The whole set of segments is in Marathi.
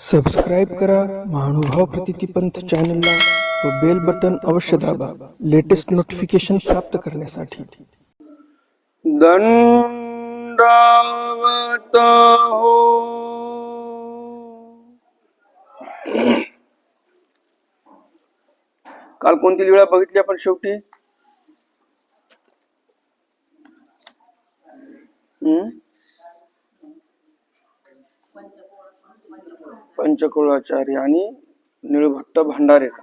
सबस्क्राईब करा महानुभाव प्रतितीपंथ चॅनलला व बेल बटन अवश्य दाबा लेटेस्ट नोटिफिकेशन प्राप्त करण्यासाठी। दंडावत हो। काल कोणती लीळा बघितली आपण शेवटी? पंचकुळाचार्य आणि निळभट्ट भंडारेकर।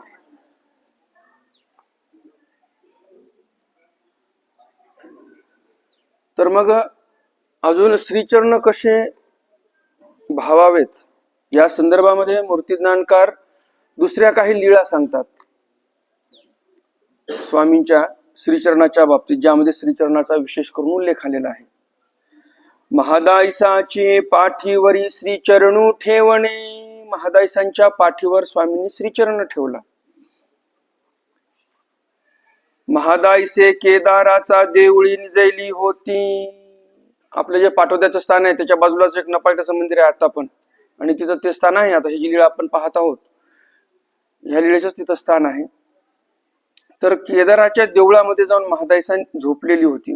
तर मग अजून श्रीचरण कसे भावावेत या संदर्भामध्ये मूर्तिज्ञानकार दुसऱ्या काही लीळा सांगतात स्वामींच्या श्रीचरणाच्या बाबतीत, ज्यामध्ये श्रीचरणाचा विशेष करून उल्लेख आलेला आहे। महादायसाचे पाठीवरी श्रीचरणू ठेवणे। महादायसांच्या पाठीवर स्वामींनी श्रीचरण ठेवला। महादायसे केदाराचा देवळी निजैली होती। आपलं जे पाटोद्याचं स्थान आहे त्याच्या बाजूलाच एक नपाळकाचं मंदिर आहे आता पण, आणि तिथं ते स्थान आहे। आता ही जी लीळा आपण पाहत आहोत ह्या लीळेचंच तिथं स्थान आहे। तर केदाराच्या देवळामध्ये जाऊन महादायसा झोपलेली होती।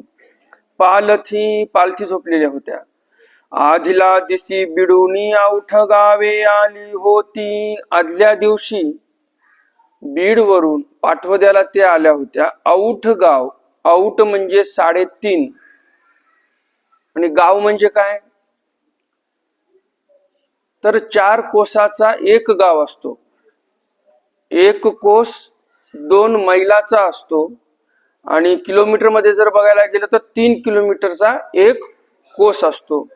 पालथी झोपलेल्या होत्या। आधीला दिसी बिडूनी औठ गावे आली होती। आदल्या दिवशी बीड वरून पाठवद्याला ते आल्या होत्या। औठ गाव, औठ म्हणजे 3.5 आणि गाव म्हणजे काय, तर 4 कोसाचा एक गाव असतो। एक कोस 2 मैलाचा असतो आणि किलोमीटर मध्ये जर बघायला गेलं तर 3 किलोमीटरचा एक कोस असतो।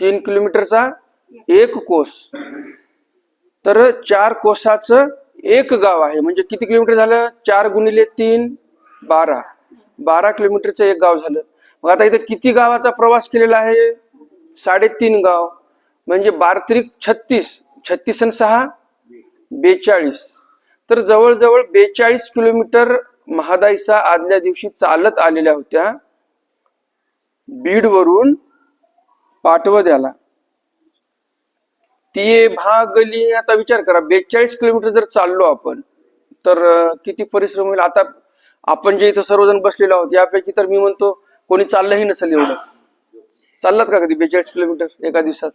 3 किलोमीटरचा एक कोस, तर 4 कोसाचं एक गाव आहे। म्हणजे किती किलोमीटर झालं? 4 गुणिले 3 12, 12 किलोमीटरचं एक गाव झालं। मग आता इथे किती गावाचा प्रवास केलेला आहे? 3.5 गाव, म्हणजे 12 36, 36 आणि 6 42, तर जवळजवळ 42 किलोमीटर महादायसा आदल्या दिवशी चालत आलेल्या होत्या बीड वरून पाटवद्याला। ती भागली, आता विचार करा 42 किलोमीटर जर चाललो आपण तर किती परिश्रम होईल। आता आपण जे इथं सर्वजण बसलेलो आहोत यापैकी तर मी म्हणतो कोणी चाललंही नसेल एवढं। चाललात का कधी 42 किलोमीटर एका दिवसात?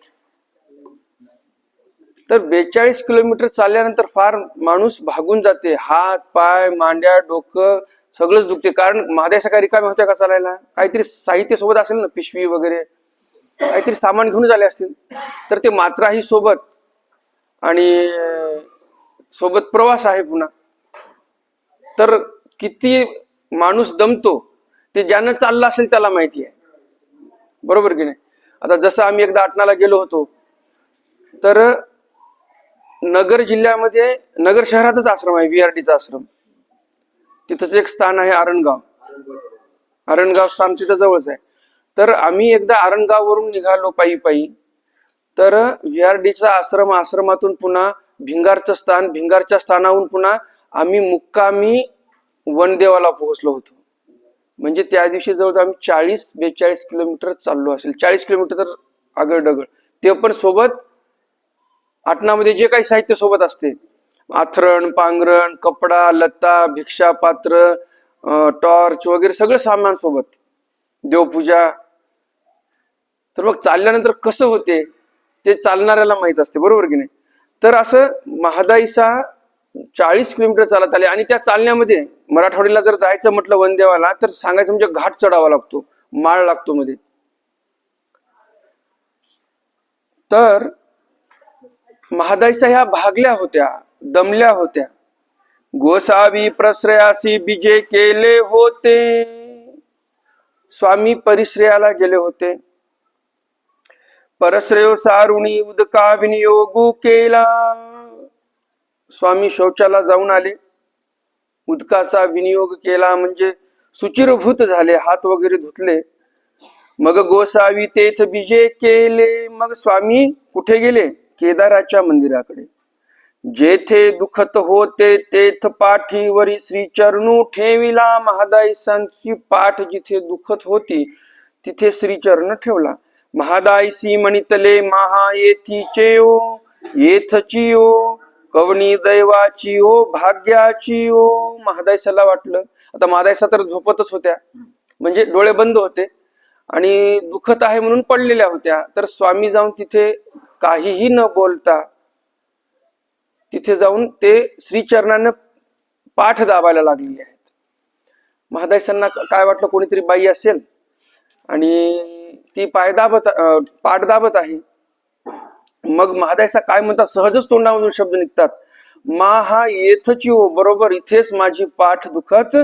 तर 42 किलोमीटर चालल्यानंतर फार माणूस भागून जाते। हात पाय मांड्या डोकं सगळंच दुखते। कारण महादायसा काही रिकाम्या होत्या का चालायला? काहीतरी साहित्य सोबत असेल ना, पिशवी वगैरे काहीतरी सामान घेऊन आले असतील, तर ते मात्राही सोबत आणि सोबत प्रवास आहे पुन्हा। तर किती माणूस दमतो ते ज्यानं चालला असेल त्याला माहिती आहे, बरोबर की नाही? आता जसं आम्ही एकदा आटणाला गेलो होतो तर नगर जिल्ह्यामध्ये, नगर शहरातच आश्रम आहे VRDचा आश्रम। तिथंच एक स्थान आहे आरणगाव, आरणगाव स्थान तिथं जवळच आहे। तर आम्ही एकदा आरणगाव वरून निघालो पायी, तर VRDचा आश्रम, आश्रमातून पुन्हा भिंगारचं स्थान, भिंगारच्या स्थानाहून पुन्हा आम्ही मुक्कामी वनदेवाला पोहोचलो होतो। म्हणजे त्या दिवशी जवळ आम्ही 40-42 किलोमीटर चाललो असेल। 40 किलोमीटर तर आगळ डगळ, ते पण सोबत आटणामध्ये जे काही साहित्य सोबत असते, आथरण पांघरण कपडा लत्ता भिक्षा पात्र टॉर्च वगैरे सगळं सामान सोबत, देवपूजा। तर मग चालल्यानंतर कसं होते ते चालणाऱ्याला माहित असते, बरोबर की नाही? तर असं महादायसा 40 किलोमीटर चालत आले आणि त्या चालण्यामध्ये मराठवाडीला जर जायचं म्हटलं वनदेवाला तर सांगायचं म्हणजे घाट चढावा लागतो, माळ लागतो मध्ये। तर महादायसा ह्या भागल्या होत्या, दमल्या होत्या। गोसावी प्रश्रयासी बिजे केले होते। स्वामी परिश्रयाला गेले होते। परश्रयो सारुणी उदका विनियोगू केला। स्वामी शौचाला जाऊन आले, उदकाचा विनियोग केला म्हणजे सुचिरभूत झाले, हात वगैरे धुतले। मग गोसावी तेथ बिजे केले। मग स्वामी कुठे गेले? केदाराच्या मंदिराकडे। जेथे दुखत होते तेथ पाठीवरी श्रीचरणू ठेविला। महादायसांची पाठ जिथे दुखत होती तिथे श्रीचरण ठेवला। महादायसी म्हणितले महा येथीचे ओ येथची ओ कवणी दैवाची ओ भाग्याची ओ. महादायसाला वाटलं, आता महादायसा तर झोपतच होत्या, म्हणजे डोळे बंद होते आणि दुखत आहे म्हणून पडलेल्या होत्या. तर स्वामी जाऊन तिथे काहीही न बोलता तिथे जाऊन ते श्रीचरणानं पाठ दाबायला लागलेले आहेत. महादायसांना काय वाटलं, कोणीतरी बाई असेल आणि ती पाठ दाबत आहे. मग महादायसा काय म्हणतात, सहजच तोंडामधून शब्द निघतात, हा येथची ओ, बरोबर इथेच माझी पाठ दुखत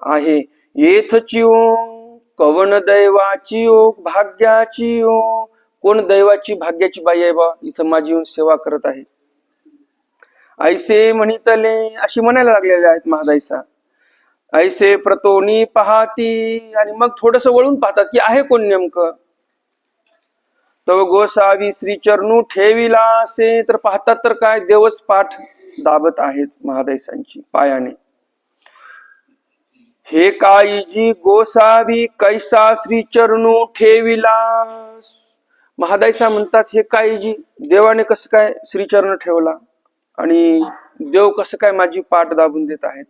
आहे. येथची ओ कवन दैवाची ओ भाग्याची ओ. कोण दैवाची भाग्याची बाई आहे बा, इथं माझी येऊन सेवा करत आहे. ऐसे म्हणितले, अशी म्हणायला लागलेले आहेत महादायसा. ऐसे प्रतोनी पाहती, आणि मग थोडस वळून पाहतात की आहे कोण नेमकं. तव गोसावी श्रीचरणू ठेविला असे, तर पाहतात तर काय, देवच पाठ दाबत आहेत महादायसांची पायाने. हे काईजी गोसावी कैसा श्रीचरणू ठेविला. महादायसा म्हणतात, हे काईजी, देवाने कसं काय श्रीचरण ठेवला आणि देव कसं काय माझी पाठ दाबून देत आहेत.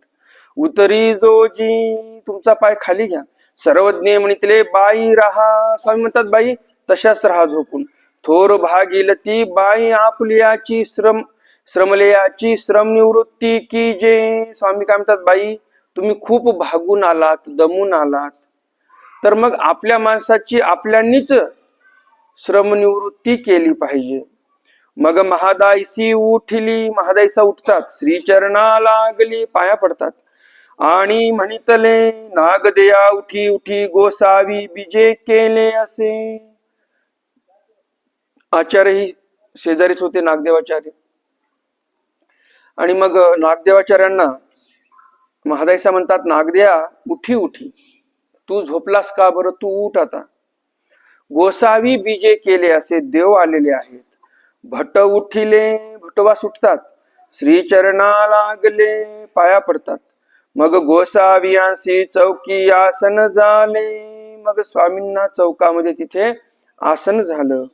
उतरी जोजी, तुमचा पाय खाली घ्या. सर्वज्ञ म्हणितले बाई राहा. स्वामी म्हणतात, बाई तशाच राहा झोपून. थोर भागीलती बाई आपल्याची श्रमलेयाची श्रम निवृत्ती की जे. स्वामी काय म्हणतात, बाई तुम्ही खूप भागून आलात, दमून आलात, तर मग आपल्या माणसाची आपल्यानीच श्रमनिवृत्ती केली पाहिजे. मग महादायसी उठली, महादायसा उठतात, श्रीचरणा लागली, पाया पडतात आणि म्हणितले नागदेया उठी उठी गोसावी बीजे केले असे. आचार्यही शेजारीच होते, नागदेवाचार्य. आणि मग नागदेवाचार्यांना महादायसा म्हणतात, नागदेया उठी उठी, तू झोपलास का बरं, तू उठ आता. गोसावी बीजे केले असे, देव आलेले आहेत. भट उठिले, भटोबास उठतात, श्रीचरणा लागले, पाया पडतात. मग गोसावियांसी चौकी आसन झाले. मग स्वामींना चौकामध्ये तिथे आसन झालं.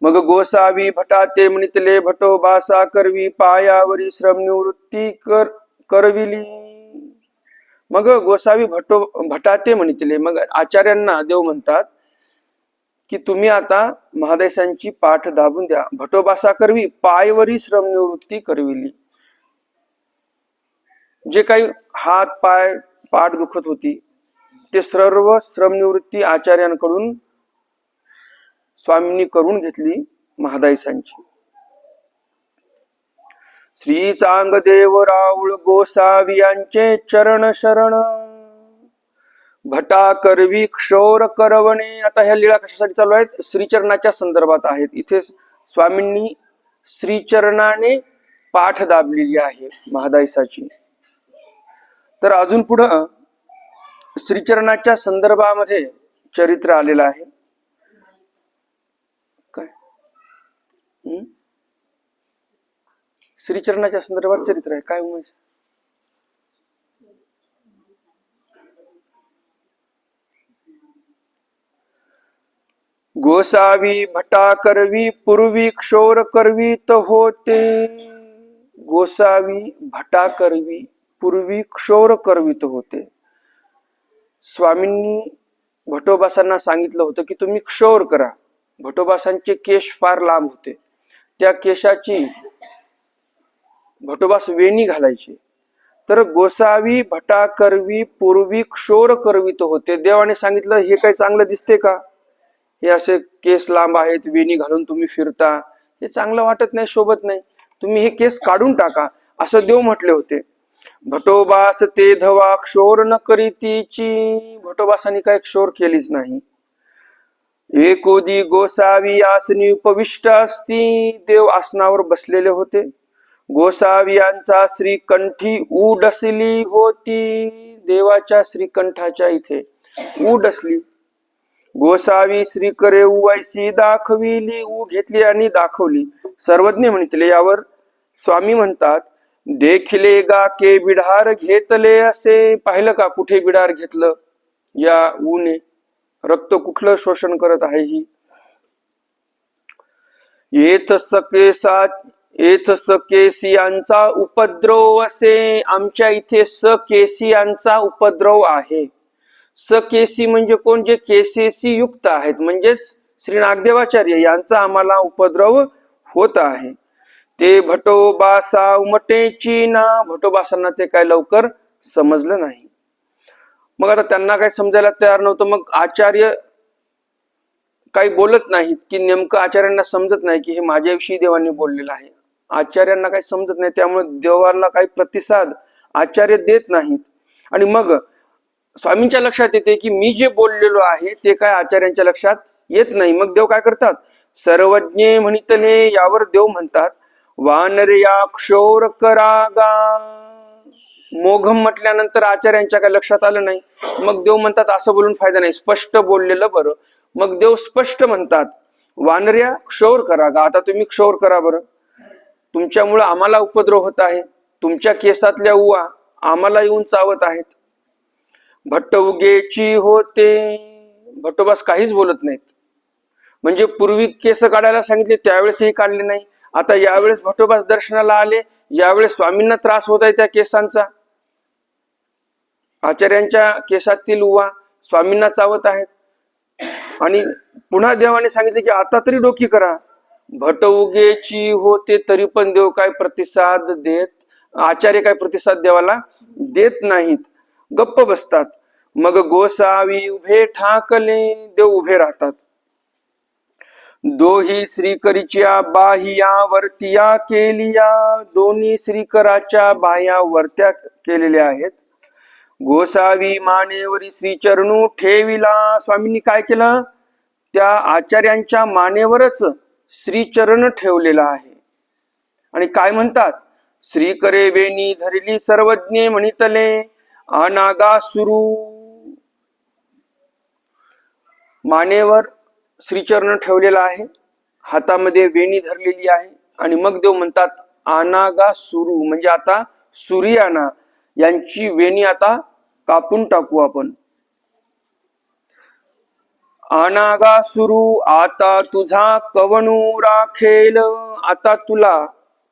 मग गोसावी भटाते म्हणितले भटोबासा करवी, पायावरी श्रम निवृत्ती करविली. मग गोसावी भटाते म्हणितले, मग आचार्यांना देव म्हणतात की तुम्ही आता महादायसांची पाठ दाबून द्या. भटोबासा करवी, पायवरी श्रम निवृत्ती करविली. जे काही हात पाय पाठ दुखत होती ते सर्व श्रम निवृत्ती आचार्यांकडून स्वामींनी करून घेतली महादायसांची. श्री चांगदेव राऊळ गोसावी यांचे चरण शरण. भटा करवी क्षोर करवणे. आता ह्या लीळा कशासाठी चालू आहेत, श्रीचरणाच्या संदर्भात आहेत. इथे स्वामींनी श्रीचरणाने पाठ दाबलेली आहे महादायसाची. तर अजून पुढं श्रीचरणाच्या संदर्भामध्ये चरित्र आलेलं आहे. काय श्रीचरणाच्या संदर्भात चरित्र आहे काय उमेश? गोसावी भटा करवी पूर्वी क्षोर करवीत होते. गोसावी भटा करवी पूर्वी क्षोर करवीत होते. स्वामींनी भटोबासांना सांगितलं होतं की तुम्ही क्षौर करा. भटोबासांचे केश फार लांब होते, त्या केशाची भटोबास वेणी घालायची. तर गोसावी भटा करवी पूर्वी क्षौर करवीत होते. देवाने सांगितलं हे काही चांगलं दिसते का, हे असे केस लांब आहेत, वेणी घालून तुम्ही फिरता, हे चांगलं वाटत नाही, शोभत नाही, तुम्ही हे केस काढून टाका, असं देव म्हटले होते. भटोबास ते धवा क्षौर न करीतीची. भटोबासांनी काही क्षौर केलीच नाही. एकोदी गोसावी आसनी उपविष्ट असती. देव आसनावर बसलेले होते. गोसावी यांचा श्रीकंठी उडसली होती. देवाच्या श्रीकंठाच्या इथे उडसली. गोसावी श्रीकरे उवायसी दाखविली. ऊ घेतली आणि दाखवली. सर्वज्ञ म्हणितले. यावर स्वामी म्हणतात देखिले गा के बिढार घेतले असे. पाहिलं का कुठे बिढार घेतलं या ऊने. रक्त कुठलं शोषण करत आहे ही. येथ सकेसियांचा उपद्रव असे, आमच्या इथे सकेसियांचा उपद्रव आहे. सकेसी म्हणजे कोण? जे केसेसी युक्त आहेत, म्हणजेच श्री नागदेवाचार्य यांचा आम्हाला उपद्रव होत आहे. ते भटोबासा उमटेची ना, भटोबासांना ते काय लवकर समजलं नाही. मग आता त्यांना काही समजायला तयार नव्हतं. मग आचार्य काही बोलत नाहीत, की नेमकं आचार्यांना समजत नाही की हे माझ्याविषयी देवांनी बोललेलं आहे. आचार्यांना काही समजत नाही, त्यामुळे देवाला काही प्रतिसाद आचार्य देत नाहीत. आणि मग स्वामींच्या लक्षात येते की मी जे बोललेलो आहे ते काय आचार्यांच्या लक्षात येत नाही. मग देव काय करतात? सर्वज्ञे म्हणितले, यावर देव म्हणतात वानरया क्षोर करागा. मोघम म्हटल्यानंतर आचार्यांच्या काय लक्षात आलं नाही. मग देव म्हणतात असं बोलून फायदा नाही, स्पष्ट बोललेलं बरं. मग देव स्पष्ट म्हणतात वानर्या क्षौर करा गा. आता तुम्ही क्षौर करा बरं, तुमच्यामुळे आम्हाला उपद्रव होत आहे. तुमच्या केसातल्या उवा आम्हाला येऊन चावत आहेत. भट्ट उगेची होते, भट्टोबास काहीच बोलत नाहीत. म्हणजे पूर्वी केस काढायला सांगितले त्यावेळेसही काढले नाही. आता यावेळेस भट्टोबास दर्शनाला आले, यावेळेस स्वामींना त्रास होत आहे त्या केसांचा. आचार्यांच्या केसातील उवा स्वामींना चावत आहेत. आणि पुन्हा देवाने सांगितले की आता तरी डोकी करा. भट उगेची होते, तरी पण देव काय प्रतिसाद देत, आचार्य काय प्रतिसाद देवाला देत नाहीत, गप्प बसतात. मग गोसावी उभे ठाकले, देव उभे राहतात. दोही श्रीकरीच्या बाह्या वरतिया केलिया, दोन्ही श्रीकराच्या बाह्या वरत्या केलेल्या आहेत. गोसावी मानेवरी श्रीचरणू ठेविला. स्वामींनी काय केलं? त्या आचार्यांच्या मानेवरच श्रीचरण ठेवलेला आहे. आणि काय म्हणतात? श्रीकरे वेणी धरली सर्वज्ञे म्हणितले अनागासुरू. मानेवर श्रीचरण ठेवलेला आहे, हातामध्ये वेणी धरलेली आहे. आणि मग देव म्हणतात अनागासुरू, म्हणजे आता सूर्याना यांची वेणी आता कापून टाकू आपण. अनागासुरू आता तुझा कवणू राखेल, आता तुला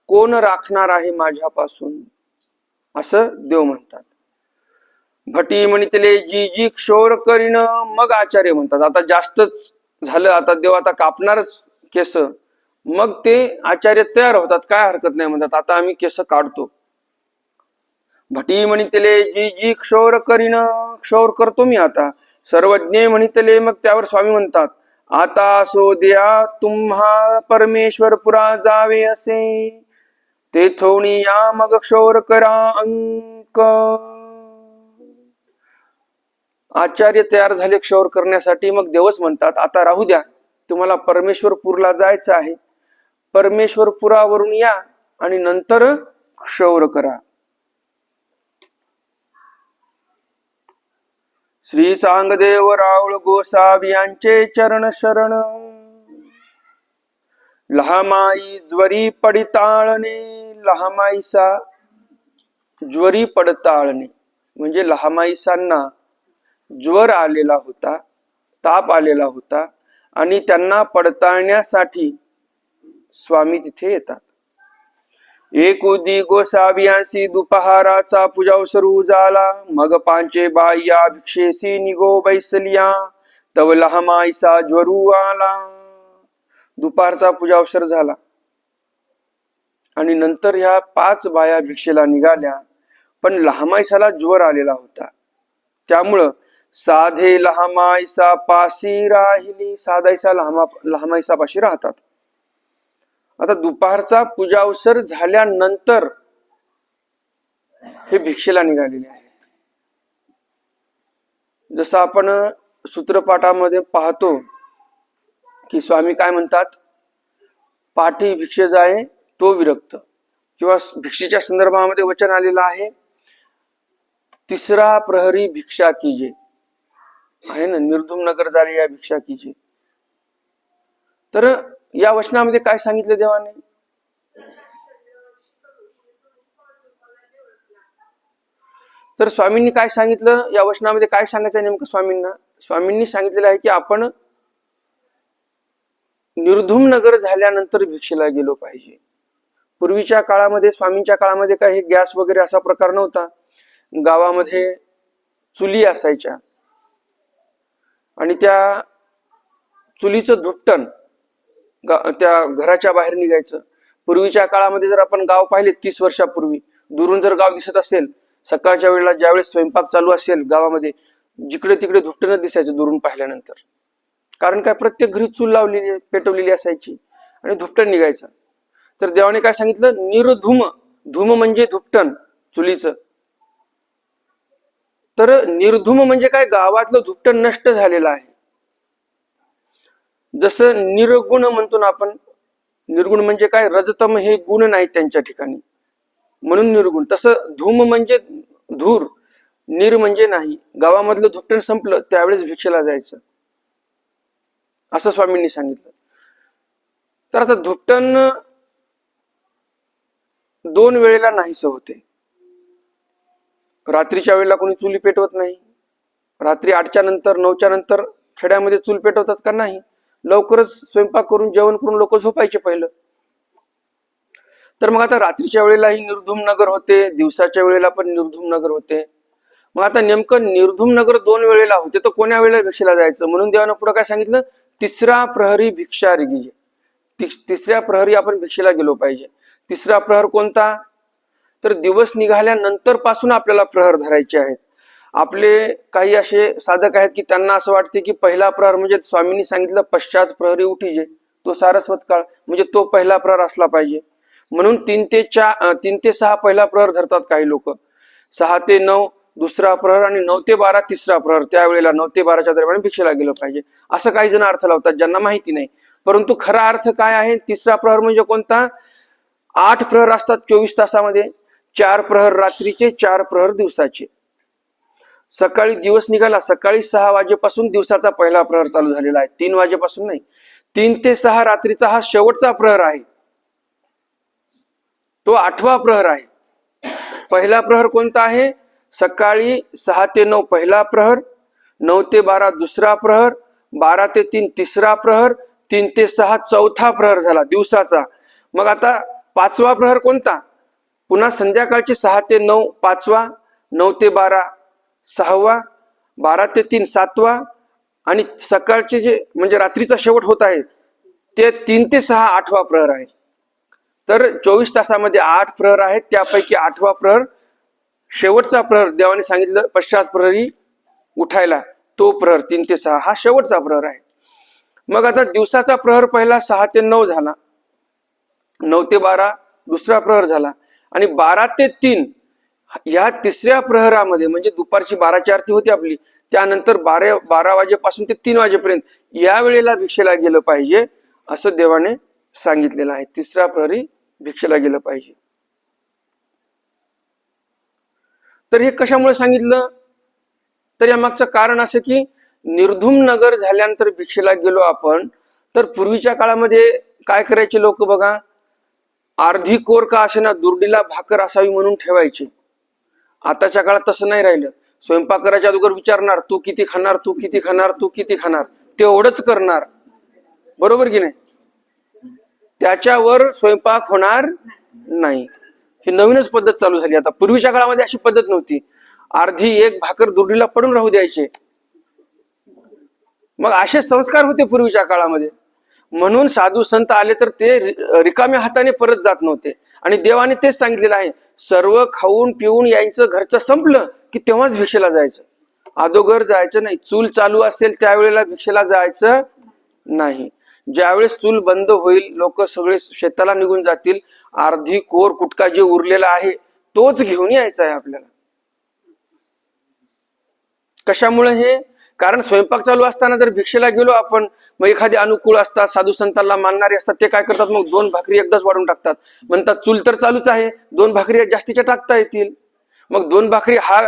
कोण राखणार आहे माझ्यापासून, असं देव म्हणतात. भटी म्हणितले जी जी क्षोर करीन. मग आचार्य म्हणतात आता जास्तच झालं, आता देव आता कापणारच केस. मग ते आचार्य तयार होतात, काय हरकत नाही म्हणतात, आता आम्ही केस काढतो. भटी म्हणितले जी जी क्षौर करीन, क्षौर करतो मी आता. सर्वज्ञ म्हणितले, मग त्यावर स्वामी म्हणतात आता असो द्या तुम्हा परमेश्वर पुरा जावे असे, ते थोणी या मग क्षौर करा अंक. आचार्य तयार झाले क्षौर करण्यासाठी. मग देवच म्हणतात आता राहू द्या, तुम्हाला परमेश्वरपूरला जायचं आहे, परमेश्वरपुरावरून या आणि नंतर क्षौर करा. श्री चांगदेव राऊळ गोसावी यांचे चरण शरण. लहामाई ज्वरी पडिताळणे, लहामाईसा ज्वरी पडताळणे म्हणजे लहामाईसांना ज्वर आलेला होता, ताप आलेला होता आणि त्यांना पडताळण्यासाठी स्वामी तिथे येतात. एक उदी गोसावियांसी दुपहाराचा पूजावसरू झाला, मग पांचे बाह्या भिक्षेसी निगो बैसलिया, तव लहामाईसा ज्वरू आला. दुपारचा पूजावसर झाला आणि नंतर ह्या 5 बाया भिक्षेला निघाल्या, पण लहामाईसाला ज्वर आलेला होता. त्यामुळं साधे लहामाईसा पाशी राहिली, साधाईसा लहामाईसा पाशी राहतात. आता दुपारचा पूजावसर झाल्यानंतर हे भिक्षेला निघालेले आहेत. जसं आपण सूत्रपाठामध्ये पाहतो की स्वामी काय म्हणतात, पाठी भिक्षे जाये तो विरक्त, किंवा भिक्षेच्या संदर्भामध्ये वचन आलेलं आहे तिसरा प्रहरी भिक्षा कीजे, आहे ना, निर्धूम नगर झाले या भिक्षा कीजे. तर या वचनामध्ये काय सांगितलं देवाने? तर स्वामींनी काय सांगितलं या वचनामध्ये? काय सांगायचं नेमकं स्वामींना? स्वामींनी सांगितलेलं आहे की आपण निर्धूम नगर झाल्यानंतर भिक्षेला गेलो पाहिजे. पूर्वीच्या काळामध्ये, स्वामींच्या काळामध्ये काय हे गॅस वगैरे असा प्रकार नव्हता. गावामध्ये चुली असायच्या आणि त्या चुलीचं धुपटण त्या घराच्या बाहेर निघायचं. पूर्वीच्या काळामध्ये जर आपण गाव पाहिले 30 वर्षापूर्वी, दुरून जर गाव दिसत असेल, सकाळच्या वेळेला ज्यावेळेस स्वयंपाक चालू असेल गावामध्ये, जिकडे तिकडे धुपटणच दिसायचं दुरून पाहिल्यानंतर. कारण काय, प्रत्येक घरी चूल लावलेली पेटवलेली असायची आणि धुपटण निघायचं. तर देवाने काय सांगितलं, निर्धूम. धूम म्हणजे धुपटण चुलीचं. तर निर्धूम म्हणजे काय, गावातलं धुपटण नष्ट झालेलं आहे. जसं निर्गुण म्हणतो ना आपण, निर्गुण म्हणजे काय, रजतम हे गुण नाहीत त्यांच्या ठिकाणी, म्हणून निर्गुण. तसं धूम म्हणजे धूर, निर म्हणजे नाही. गावामधलं धुपटण संपलं त्यावेळेस भिक्षेला जायचं, असं स्वामींनी सांगितलं. तर आता धुपटण 2 वेळेला नाहीसं होते. रात्रीच्या वेळेला कोणी चुली पेटवत नाही. रात्री 8च्या नंतर 9च्या नंतर खेड्यामध्ये चूल पेटवतात का? नाही. लवकरच स्वयंपाक करून जेवण करून लोक झोपायचे पहिलं. तर मग आता रात्रीच्या वेळेलाही निर्धूम नगर होते, दिवसाच्या वेळेला पण निर्धूम नगर होते. मग आता नेमकं निर्धूम नगर 2 वेळेला होते, तर कोण्या वेळेला भिक्षेला जायचं? म्हणून देवानं पुढे काय सांगितलं, तिसरा प्रहरी भिक्षा रिगीजे. तिसऱ्या प्रहरी आपण भिक्षेला गेलो पाहिजे. तिसरा प्रहर कोणता? तर दिवस निघाल्यानंतर पासून आपल्याला प्रहर धरायचे आहेत. आपले काही असे साधक आहेत की त्यांना असं वाटते की पहिला प्रहर म्हणजे स्वामींनी सांगितलं पश्चात प्रहरी उठीजे, तो सारस्वत काळ म्हणजे तो पहिला प्रहर असला पाहिजे. म्हणून 3 ते 6 पहिला प्रहर धरतात काही लोक, 6 ते 9 दुसरा प्रहर आणि 9 ते 12 तिसरा प्रहर. त्यावेळेला 9 ते 12च्या दरम्यान भिक्षेला गेलं पाहिजे असं काही जण अर्थ लावतात, ज्यांना माहिती नाही. परंतु खरा अर्थ काय आहे, तिसरा प्रहर म्हणजे कोणता? 8 प्रहर असतात 24 तासामध्ये, 4 प्रहर रात्रीचे, 4 प्रहर दिवसाचे. सकाळी दिवस निघाला, सकाळी 6 वाजेपासून दिवसाचा पहिला प्रहर चालू झालेला आहे, 3 वाजेपासून नाही. 3 ते 6 रात्रीचा हा शेवटचा प्रहर आहे, तो 8वा प्रहर आहे. पहिला प्रहर कोणता आहे? सकाळी 6 ते 9 पहिला प्रहर, 9 ते 12 दुसरा प्रहर, 12 ते 3 तिसरा प्रहर, 3 ते 6 चौथा प्रहर झाला दिवसाचा. मग आता 5वा प्रहर कोणता? पुन्हा संध्याकाळचे 6 ते 9 5वा, 9 ते 12 6वा, 12 ते 3 7वा आणि सकाळचे जे म्हणजे रात्रीचा शेवट होत आहे ते 3 ते 6 8वा प्रहर आहे. तर 24 तासामध्ये 8 प्रहर आहेत, त्यापैकी 8वा प्रहर शेवटचा प्रहर देवाने सांगितलं पश्चात प्रहरी उठायला, तो प्रहर 3 ते 6 हा शेवटचा प्रहर आहे. मग आता दिवसाचा प्रहर पहिला 6 ते 9 झाला, 9 ते 12 दुसरा प्रहर झाला आणि 12 ते 3 ह्या तिसऱ्या प्रहरामध्ये म्हणजे दुपारची 12ची आरती होती आपली, त्यानंतर 12 वाजेपासून ते 3 वाजेपर्यंत या वेळेला भिक्षेला गेलं पाहिजे असं देवाने सांगितलेलं आहे. तिसरा प्रहरी भिक्षेला गेलं पाहिजे. तर हे कशामुळे सांगितलं? तर या मागचं कारण असं की निर्धूम नगर झाल्यानंतर भिक्षेला गेलो आपण, तर पूर्वीच्या काळामध्ये काय करायचे लोक बघा, अर्धी कोर का असेना दुर्डीला भाकर असावी म्हणून ठेवायचे. आताच्या काळात तसं नाही राहिलं. स्वयंपाक करायच्या अगोदर विचारणार, तू किती खाणार, तू किती खाणार, तू किती खाणार, तेवढंच करणार, बरोबर की नाही? त्याच्यावर स्वयंपाक होणार नाही. ही नवीनच पद्धत चालू झाली आता. पूर्वीच्या काळामध्ये अशी पद्धत नव्हती. अर्धी एक भाकर दुर्डीला पडून राहू द्यायचे. मग असे संस्कार होते पूर्वीच्या काळामध्ये. म्हणून साधू संत आले तर ते रिकाम्या हाताने परत जात नव्हते. आणि देवाने तेच सांगितलेलं आहे, सर्व खाऊन पिऊन यायचं, घरचं संपलं की तेव्हाच भिक्षेला जायचं, अगोदर जायचं नाही. चूल चालू असेल त्यावेळेला भिक्षेला जायचं नाही. ज्यावेळेस चूल बंद होईल, लोक सगळे शेताला निघून जातील, अर्धी कोर कुटका जे उरलेला आहे तोच घेऊन यायचा आहे आपल्याला. कशामुळे हे? कारण स्वयंपाक चालू असताना जर भिक्षेला गेलो आपण, मग एखादे अनुकूल असतात, साधू संतांना मानणारे असतात, ते काय करतात, मग 2 भाकरी एकदाच वाढून टाकतात. म्हणतात चूल तर चालूच आहे, 2 भाकरी जास्तीच्या टाकता येतील. मग 2 भाकरी हा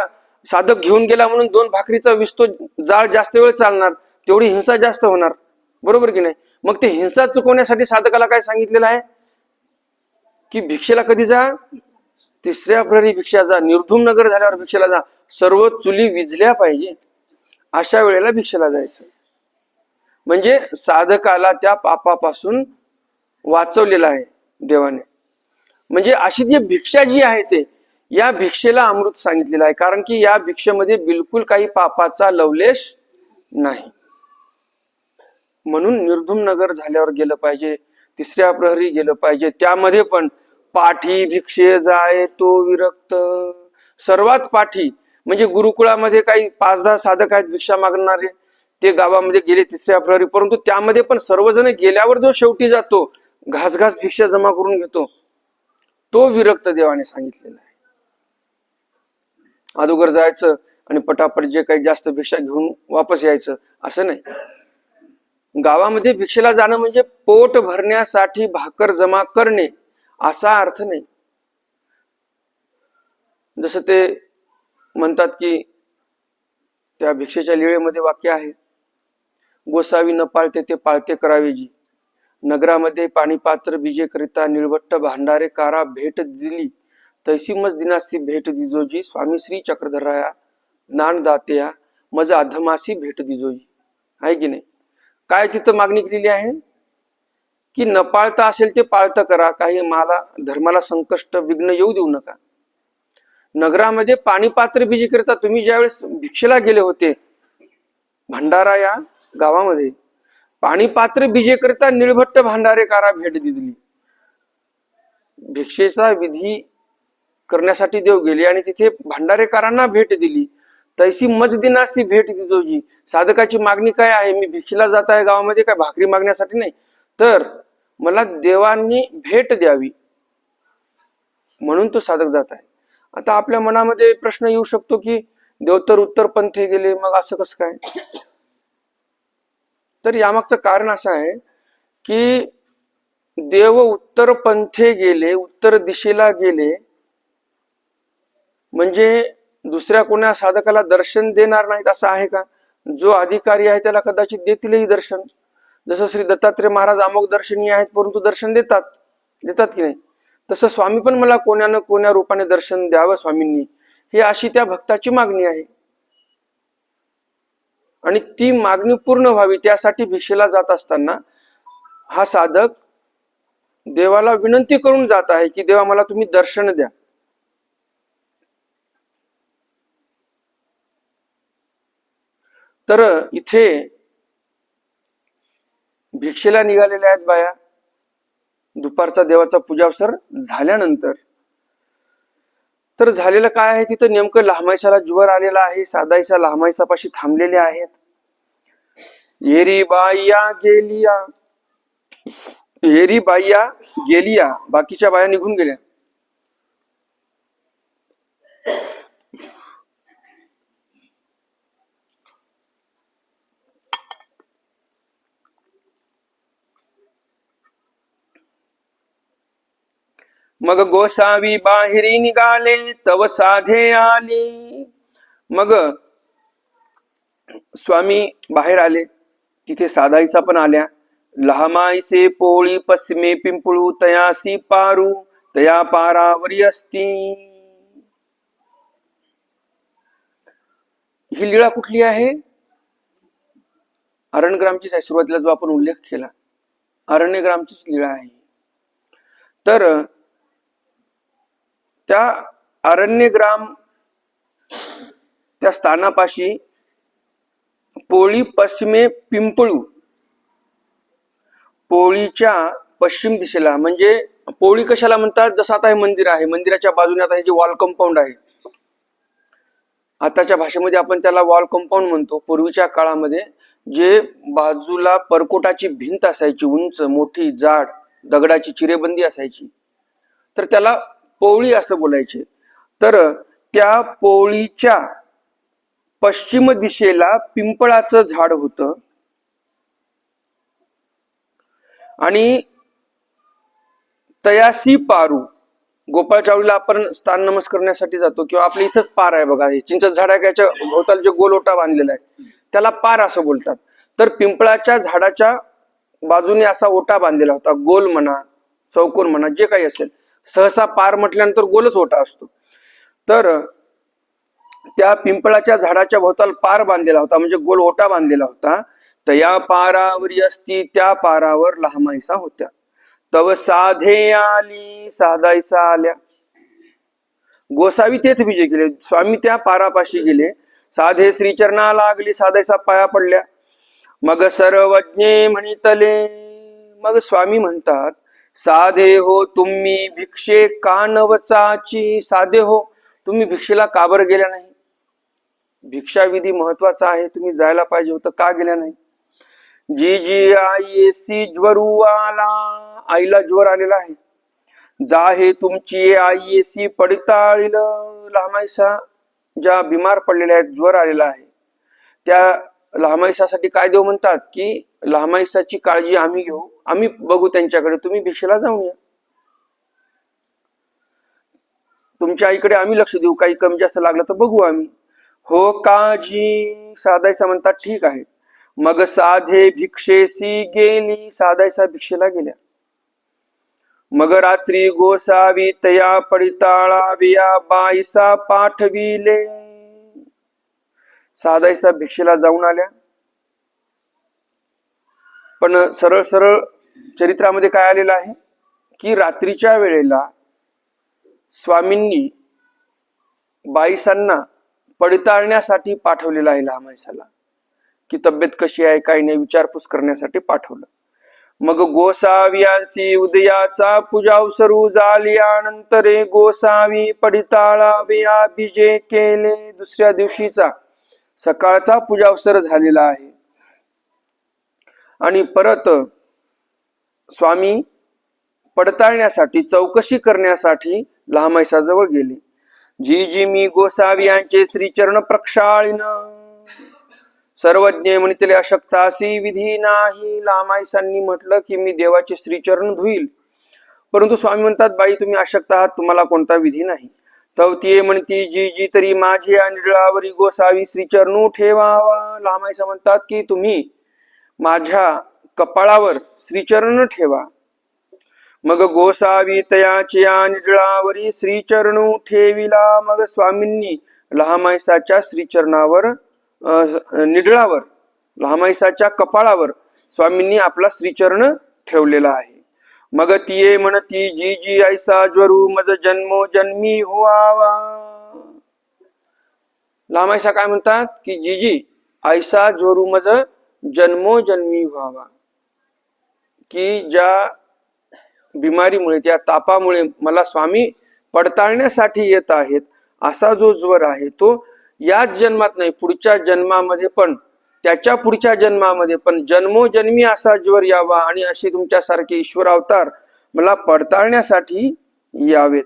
साधक घेऊन गेला म्हणून 2 भाकरीचा विस्तो जाळ जास्त वेळ चालणार, तेवढी हिंसा जास्त होणार, बरोबर की नाही? मग ते हिंसा चुकवण्यासाठी साधकाला काय सांगितलेलं आहे की भिक्षेला कधी जा? तिसऱ्या प्रहरी भिक्षा जा. निर्धूम नगर झाल्यावर भिक्षेला जा. सर्व चुली विझल्या पाहिजे. अशा वेळेला भिक्षेला जायचं. म्हणजे साधकाला त्या पापापासून वाचवलेलं आहे देवाने. म्हणजे अशी जी भिक्षा जी आहे ते, या भिक्षेला अमृत सांगितलेलं आहे, कारण की या भिक्षेमध्ये बिलकुल काही पापाचा लवलेश नाही. म्हणून निर्धूम नगर झाल्यावर गेलं पाहिजे, तिसऱ्या प्रहरी गेलं पाहिजे. त्यामध्ये पण पाठी भिक्षे जाय तो विरक्त. सर्वात पाठी म्हणजे गुरुकुळामध्ये काही 5-10 साधक आहेत भिक्षा मागणारे, ते गावामध्ये गेले तिसऱ्या प्रहरी, परंतु त्यामध्ये पण सर्वजण गेल्यावर जो शेवटी जातो, घास भिक्षा जमा करून घेतो, तो विरक्त देवाने सांगितलेला आहे. अगोदर जायचं आणि पटापट जे काही जास्त भिक्षा घेऊन वापस यायचं असं नाही. गावामध्ये भिक्षेला जाणं म्हणजे पोट भरण्यासाठी भाकर जमा करणे असा अर्थ नाही. जसं ते म्हणतात की त्या भिक्षेच्या लीळेमध्ये वाक्य आहे, गोसावी न पाळते ते पाळते करावे जी. नगरामध्ये पाणीपात्र बीजे करिता निळवट्ट भांडारे कारा भेट दिली, तैसी मज दिनासी भेट दिजोजी. स्वामी श्री चक्रधराया नान दात्या मज अधमासी भेट दिजोजी. आहे की नाही? काय तिथं मागणी केलेली आहे की न पाळता असेल ते पाळतं करा, काही मला धर्माला संकष्ट विघ्न येऊ देऊ नका. नगरामध्ये पाणीपात्र बीजे करिता तुम्ही ज्यावेळेस भिक्षेला गेले होते भंडारा या गावामध्ये, पाणीपात्र बीजे करिता निळभट्ट भांडारे कारा भेट दिली. भिक्षेचा विधी करण्यासाठी देव गेले आणि तिथे भांडारेकारांना भेट दिली. तैसी मजदिनासी भेट दिजोजी. साधकाची मागणी काय आहे? मी भिक्षेला जात आहे गावामध्ये, काय भाकरी मागण्यासाठी नाही, तर मला देवांनी भेट द्यावी म्हणून तो साधक जात आहे. आता आपल्या मनामध्ये प्रश्न येऊ शकतो की देव तर उत्तर पंथे गेले, मग असं कसं काय? तर यामागचं कारण असं आहे की देव उत्तर पंथे गेले, उत्तर दिशेला गेले म्हणजे दुसऱ्या कोणा साधकाला दर्शन देणार नाहीत असं आहे का? जो अधिकारी आहे त्याला कदाचित देतीलही दर्शन. जसं श्री दत्तात्रय महाराज अमोघ दर्शनीय आहेत, परंतु दर्शन देतात की नाही? तसं स्वामी पण मला कोण्या न कोण्या रूपाने दर्शन द्यावं स्वामींनी, ही अशी त्या भक्ताची मागणी आहे. आणि ती मागणी पूर्ण व्हावी त्यासाठी भिक्षेला जात असताना हा साधक देवाला विनंती करून जात आहे की देवा मला तुम्ही दर्शन द्या. तर इथे भिक्षेला निघालेल्या आहेत बाया. दुपारचा देवाचा पूजावसर झाल्यानंतर तर झालेलं काय आहे, तिथं नेमकं लहामाईसाला ज्वर आलेला आहे. साधाईसा लहामाईसापाशी थांबलेले आहेत. येरी बाया गेलिया, येरी बाया गेलिया, बाकीच्या बाया निघून गेल्या. मग गोसावी बाहेरी निघाले तव साधे आली. मग स्वामी बाहेर आले, तिथे साधाईसा पण आल्या. लहामाईसे पोळी पश्चिमे पिंपळू, तयासी पारू तया पारावरी असती. ही लीळा कुठली आहे? अरण्यग्रामचीच आहे. सुरुवातीला जो आपण उल्लेख केला अरण्यग्रामचीच लीळा आहे. तर त्या अरण्यग्राम त्या स्थानापाशी पोळी पश्चिमे पिंपळू, पोळीच्या पश्चिम दिशेला, म्हणजे पोळी कशाला म्हणतात? जसं आता हे मंदिर आहे, मंदिराच्या बाजूने आता हे जे वॉल कंपाऊंड आहे, आताच्या भाषेमध्ये आपण त्याला वॉल कंपाऊंड म्हणतो. पूर्वीच्या काळामध्ये जे बाजूला परकोटाची भिंत असायची, उंच मोठी जाड दगडाची चिरेबंदी असायची, तर त्याला पोळी असं बोलायचे. तर त्या पोळीच्या पश्चिम दिशेला पिंपळाचं झाड होतं आणि तयासी पारू, गोपाळ चावडीला आपण स्थान नमस्कार करण्यासाठी जातो किंवा आपल्या इथंच पार आहे बघा, हे चिंच झाडाच्या भोवताल जे गोलोटा बांधलेला आहे त्याला पार असं बोलतात. तर पिंपळाच्या झाडाच्या बाजूने असा ओटा बांधलेला होता, गोल म्हणा चौकोन म्हणा जे काही असेल, सहसा पार म्हटल्यानंतर गोलच ओटा असतो. तर त्या पिंपळाच्या झाडाच्या भोवताल पार बांधलेला होता, म्हणजे गोल ओटा बांधलेला होता. तर या पारावरी असती त्या पारावर लहामाईसा होत्या. तव साधे आली साधायसा आल्या. गोसावी तेथ विजय केले. स्वामी त्या पारापाशी गेले. साधे श्रीचरणा लागली साधायसा पाया पडल्या. मग सर्वज्ञे म्हणितले. मग स्वामी म्हणतात, साधे हो तुम्ही भिक्षे का नवचाची. साधे हो तुम्ही भिक्षेला का बरं गेल्या नाही. भिक्षाविधी महत्वाचा आहे, तुम्ही जायला पाहिजे होतं, का गेल्या नाही. जी जी आईसी ज्वरू आला. आईला ज्वर आलेला आहे. जाहे तुमची आईसी पडताळील. लहामाईसा ज्या बिमार पडलेल्या आहेत, ज्वर आलेला आहे, त्या लहामाईसासाठी काय देव म्हणतात की लहामाईसाची काळजी आम्ही घेऊ, आम्ही बघू त्यांच्याकडे, तुम्ही भिक्षेला जाऊन या. तुमच्या आईकडे आम्ही लक्ष देऊ, काही कमी जास्त लागलं तर बघू आम्ही. हो काजी. साधायसा म्हणतात ठीक आहे. मग साधे भिक्षेसी गेली. साधायसा भिक्षेला गेल्या. मग रात्री गोसावी तया पडिताळाविया बाईसा पाठविले. साधायसा भिक्षेला जाऊन आल्या. पण सरळ सरळ चरित्रामध्ये काय आलेलं आहे की रात्रीच्या वेळेला स्वामींनी बाईसांना पडताळण्यासाठी पाठवलेलं आहे लहामाईसाला, की तब्येत कशी आहे काही नाही विचारपूस करण्यासाठी पाठवलं. मग गोसावियांसी उदयाचा पूजावसरू झाल्यानंतरे गोसावी पडिताळाविया बिजे केले. दुसऱ्या दिवशीचा सकाळचा पूजावसर झालेला आहे आणि परत स्वामी पडताळण्यासाठी चौकशी करण्यासाठी लहामाईसाजवळ गेले. जी जी मी गोसावी यांचे श्रीचरण प्रक्षाळीन. सर्वज्ञ म्हणितले अशक्तासी विधी नाही. लहामाईसांनी म्हटलं की मी देवाचे श्रीचरण धुईल, परंतु स्वामी म्हणतात बाई तुम्ही अशक्त आहात, तुम्हाला कोणता विधी नाही. तवतीये म्हणती जी जी तरी माझे निळावरी गोसावी श्रीचरणू ठेवावा. लहामाईसा म्हणतात की तुम्ही माझ्या कपाळावर श्रीचरण ठेवा. मग गोसावी तयाची निळावरी श्रीचरणू ठेविला. मग स्वामींनी लहामाईसाच्या श्रीचरणावर निडळावर लहामाईसाच्या कपाळावर स्वामींनी आपला श्रीचरण ठेवलेला आहे. मग तिये म्हणती जी जी ऐसा ज्वरू मज जन्मो जन्मी व्हावा. लहामाईसा काय म्हणतात की जी जी ऐसा ज्वरू मज जन्मो जन्मी व्हावा, की ज्या बिमारीमुळे त्या तापामुळे मला स्वामी पडताळण्यासाठी येत आहेत, असा जो ज्वर आहे तो याच जन्मात नाही पुढच्या जन्मामध्ये पण, त्याच्या पुढच्या जन्मामध्ये पण जन्मोजन्मी असा ज्वर यावा आणि असे तुमच्यासारखे ईश्वर अवतार मला पडताळण्यासाठी यावेत.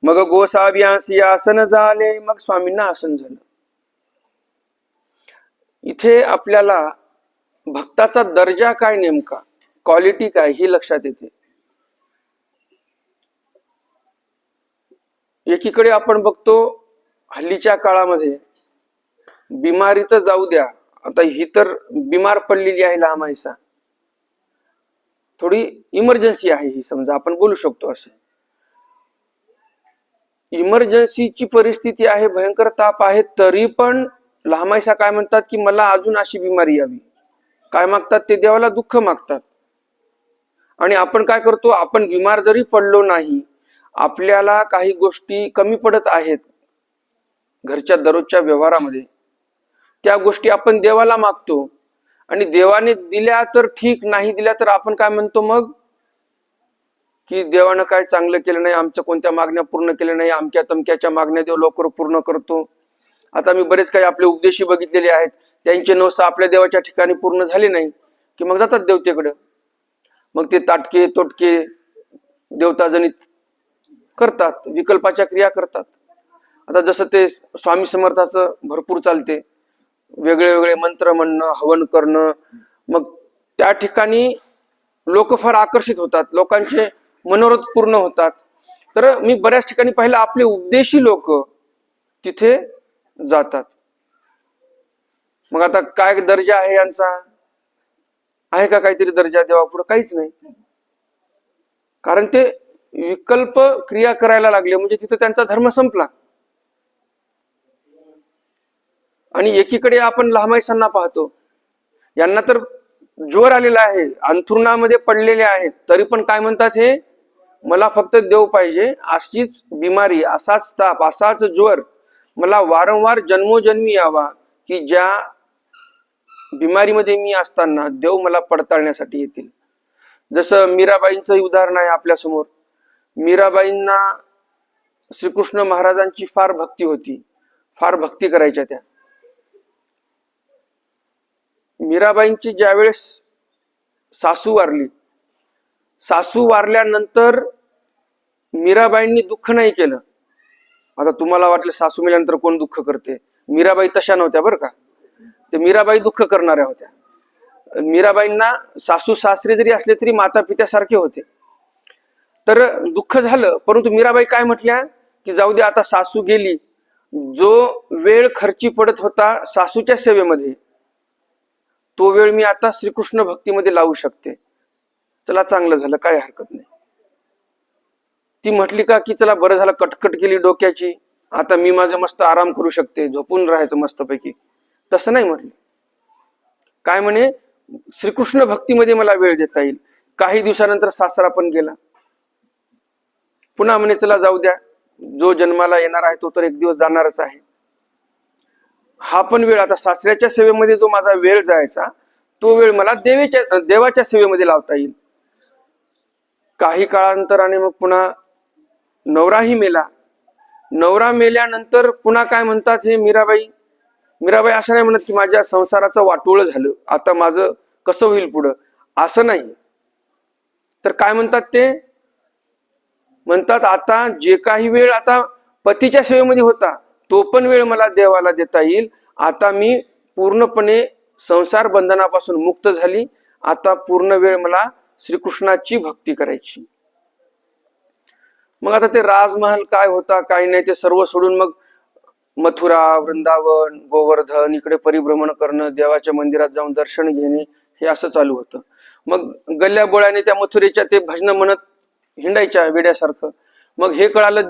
मग गोसाव्यांसी आसन झाले. मग स्वामींना आसन झालं. इथे आपल्याला भक्ताचा दर्जा काय नेमका, क्वालिटी काय ही लक्षात येते. एकीकडे आपण बघतो हल्लीच्या काळामध्ये बिमारी तर जाऊ द्या, आता ही तर बिमार पडलेली आहे लहामाईसा, थोडी इमर्जन्सी आहे ही, समजा आपण बोलू शकतो असे. इमर्जन्सीची परिस्थिती आहे, भयंकर ताप आहे, तरी पण लहामाईसा काय म्हणतात की मला अजून अशी बिमारी यावी. काय मागतात ते देवाला दुःख मागतात. आणि आपण काय करतो, आपण बिमार जरी पडलो नाही, आपल्याला काही गोष्टी कमी पडत आहेत घरच्या दररोजच्या व्यवहारामध्ये, त्या गोष्टी आपण देवाला मागतो आणि देवाने दिल्या तर ठीक, नाही दिल्या तर आपण काय म्हणतो मग की देवानं काय चांगलं केलं नाही, आमच्या कोणत्या मागण्या पूर्ण केल्या नाही, आमच्या तमक्याच्या मागण्या देव लवकर पूर्ण करतो. आता मी बरेच काही आपले उपदेशी बघितलेले आहेत, त्यांचे नवस आपल्या देवाच्या ठिकाणी पूर्ण झाले नाही की मग जातात देवतेकडे, मग ते ताटके तोटके देवताजनित करतात, विकल्पाच्या क्रिया करतात. आता जसं ते स्वामी समर्थाचं भरपूर चालते, वेगळे वेगळे मंत्र म्हणणं, हवन करणं, मग त्या ठिकाणी लोक फार आकर्षित होतात, लोकांचे मनोरथ पूर्ण होतात. तर मी बऱ्याच ठिकाणी पाहिलं आपले उपदेशी लोक तिथे जातात. मग आता काय दर्जा आहे यांचा, आहे का काहीतरी दर्जा देवापुढे? काहीच नाही. कारण ते विकल्प क्रिया करायला लागले म्हणजे तिथं त्यांचा धर्म संपला. आणि एकीकडे आपण लहामाईसांना पाहतो, यांना तर ज्वर आलेला आहे, अंथरुणामध्ये पडलेले आहेत, तरी पण काय म्हणतात, हे मला फक्त देव पाहिजे, अशीच बिमारी, असाच ताप, असाच ज्वर मला वारंवार जन्मोजन्मी यावा, की ज्या बिमारीमध्ये मी असताना देव मला पडताळण्यासाठी येतील. जसं मीराबाईंचं उदाहरण आहे आपल्या समोर. मीराबाईंना श्रीकृष्ण महाराजांची फार भक्ती होती, फार भक्ती करायच्या त्या. मीराबाईंची ज्यावेळेस सासू वारली, सासू वारल्यानंतर मीराबाईंनी दुःख नाही केलं. आता तुम्हाला वाटलं सासू मेल्यानंतर कोण दुःख करते, मीराबाई तशा नव्हत्या बरं का. ते मीराबाई दुःख करणाऱ्या होत्या. मीराबाईंना सासू सासरे जरी असले तरी माता पित्यासारखे होते. तर दुःख झालं, परंतु मीराबाई काय म्हटल्या, की जाऊ दे आता सासू गेली, जो वेळ खर्ची पडत होता सासूच्या सेवेमध्ये, तो वेळ मी आता श्रीकृष्ण भक्तीमध्ये लावू शकते. चला चांगलं झालं, काय हरकत नाही. ती म्हटली का, की चला बरं झालं, कटकट केली डोक्याची, आता मी माझं मस्त आराम करू शकते, झोपून राहायचं मस्तपैकी. तसं नाही म्हटलं. काय म्हणे, श्रीकृष्ण भक्तीमध्ये मला वेळ देता येईल. काही दिवसानंतर सासरा पण गेला. पुन्हा म्हणे चला जाऊ द्या, जो जन्माला येणार आहे तो तर एक दिवस जाणारच आहे. हा पण वेळ, आता सासऱ्याच्या सेवेमध्ये जो माझा वेळ जायचा, तो वेळ मला देवाच्या सेवेमध्ये लावता येईल. काही काळांतराने मग पुन्हा नवराही मेला. नवरा मेल्यानंतर पुन्हा काय म्हणतात हे मीराबाई असं नाही म्हणत की माझ्या संसाराचं वाटोळं झालं, आता माझं कसं होईल पुढं, असं नाही. तर काय म्हणतात, ते म्हणतात आता जे काही वेळ आता पतीच्या सेवेमध्ये होता, तो पण वेळ मला देवाला देता येईल. आता मी पूर्णपणे संसार बंधनापासून मुक्त झाली, आता पूर्ण वेळ मला श्रीकृष्णाची भक्ती करायची. मग आता ते राजमहल काय होता काय नाही ते सर्व सोडून मग मथुरा, वृंदावन, गोवर्धन इकडे परिभ्रमण करणं, देवाच्या मंदिरात जाऊन दर्शन घेणे, हे असं चालू होतं. मग गल्ल्या बोळ्याने त्या मथुरेच्या ते भजन म्हणत हिंडायच्या वेड्यासारखं. मग हे कळालं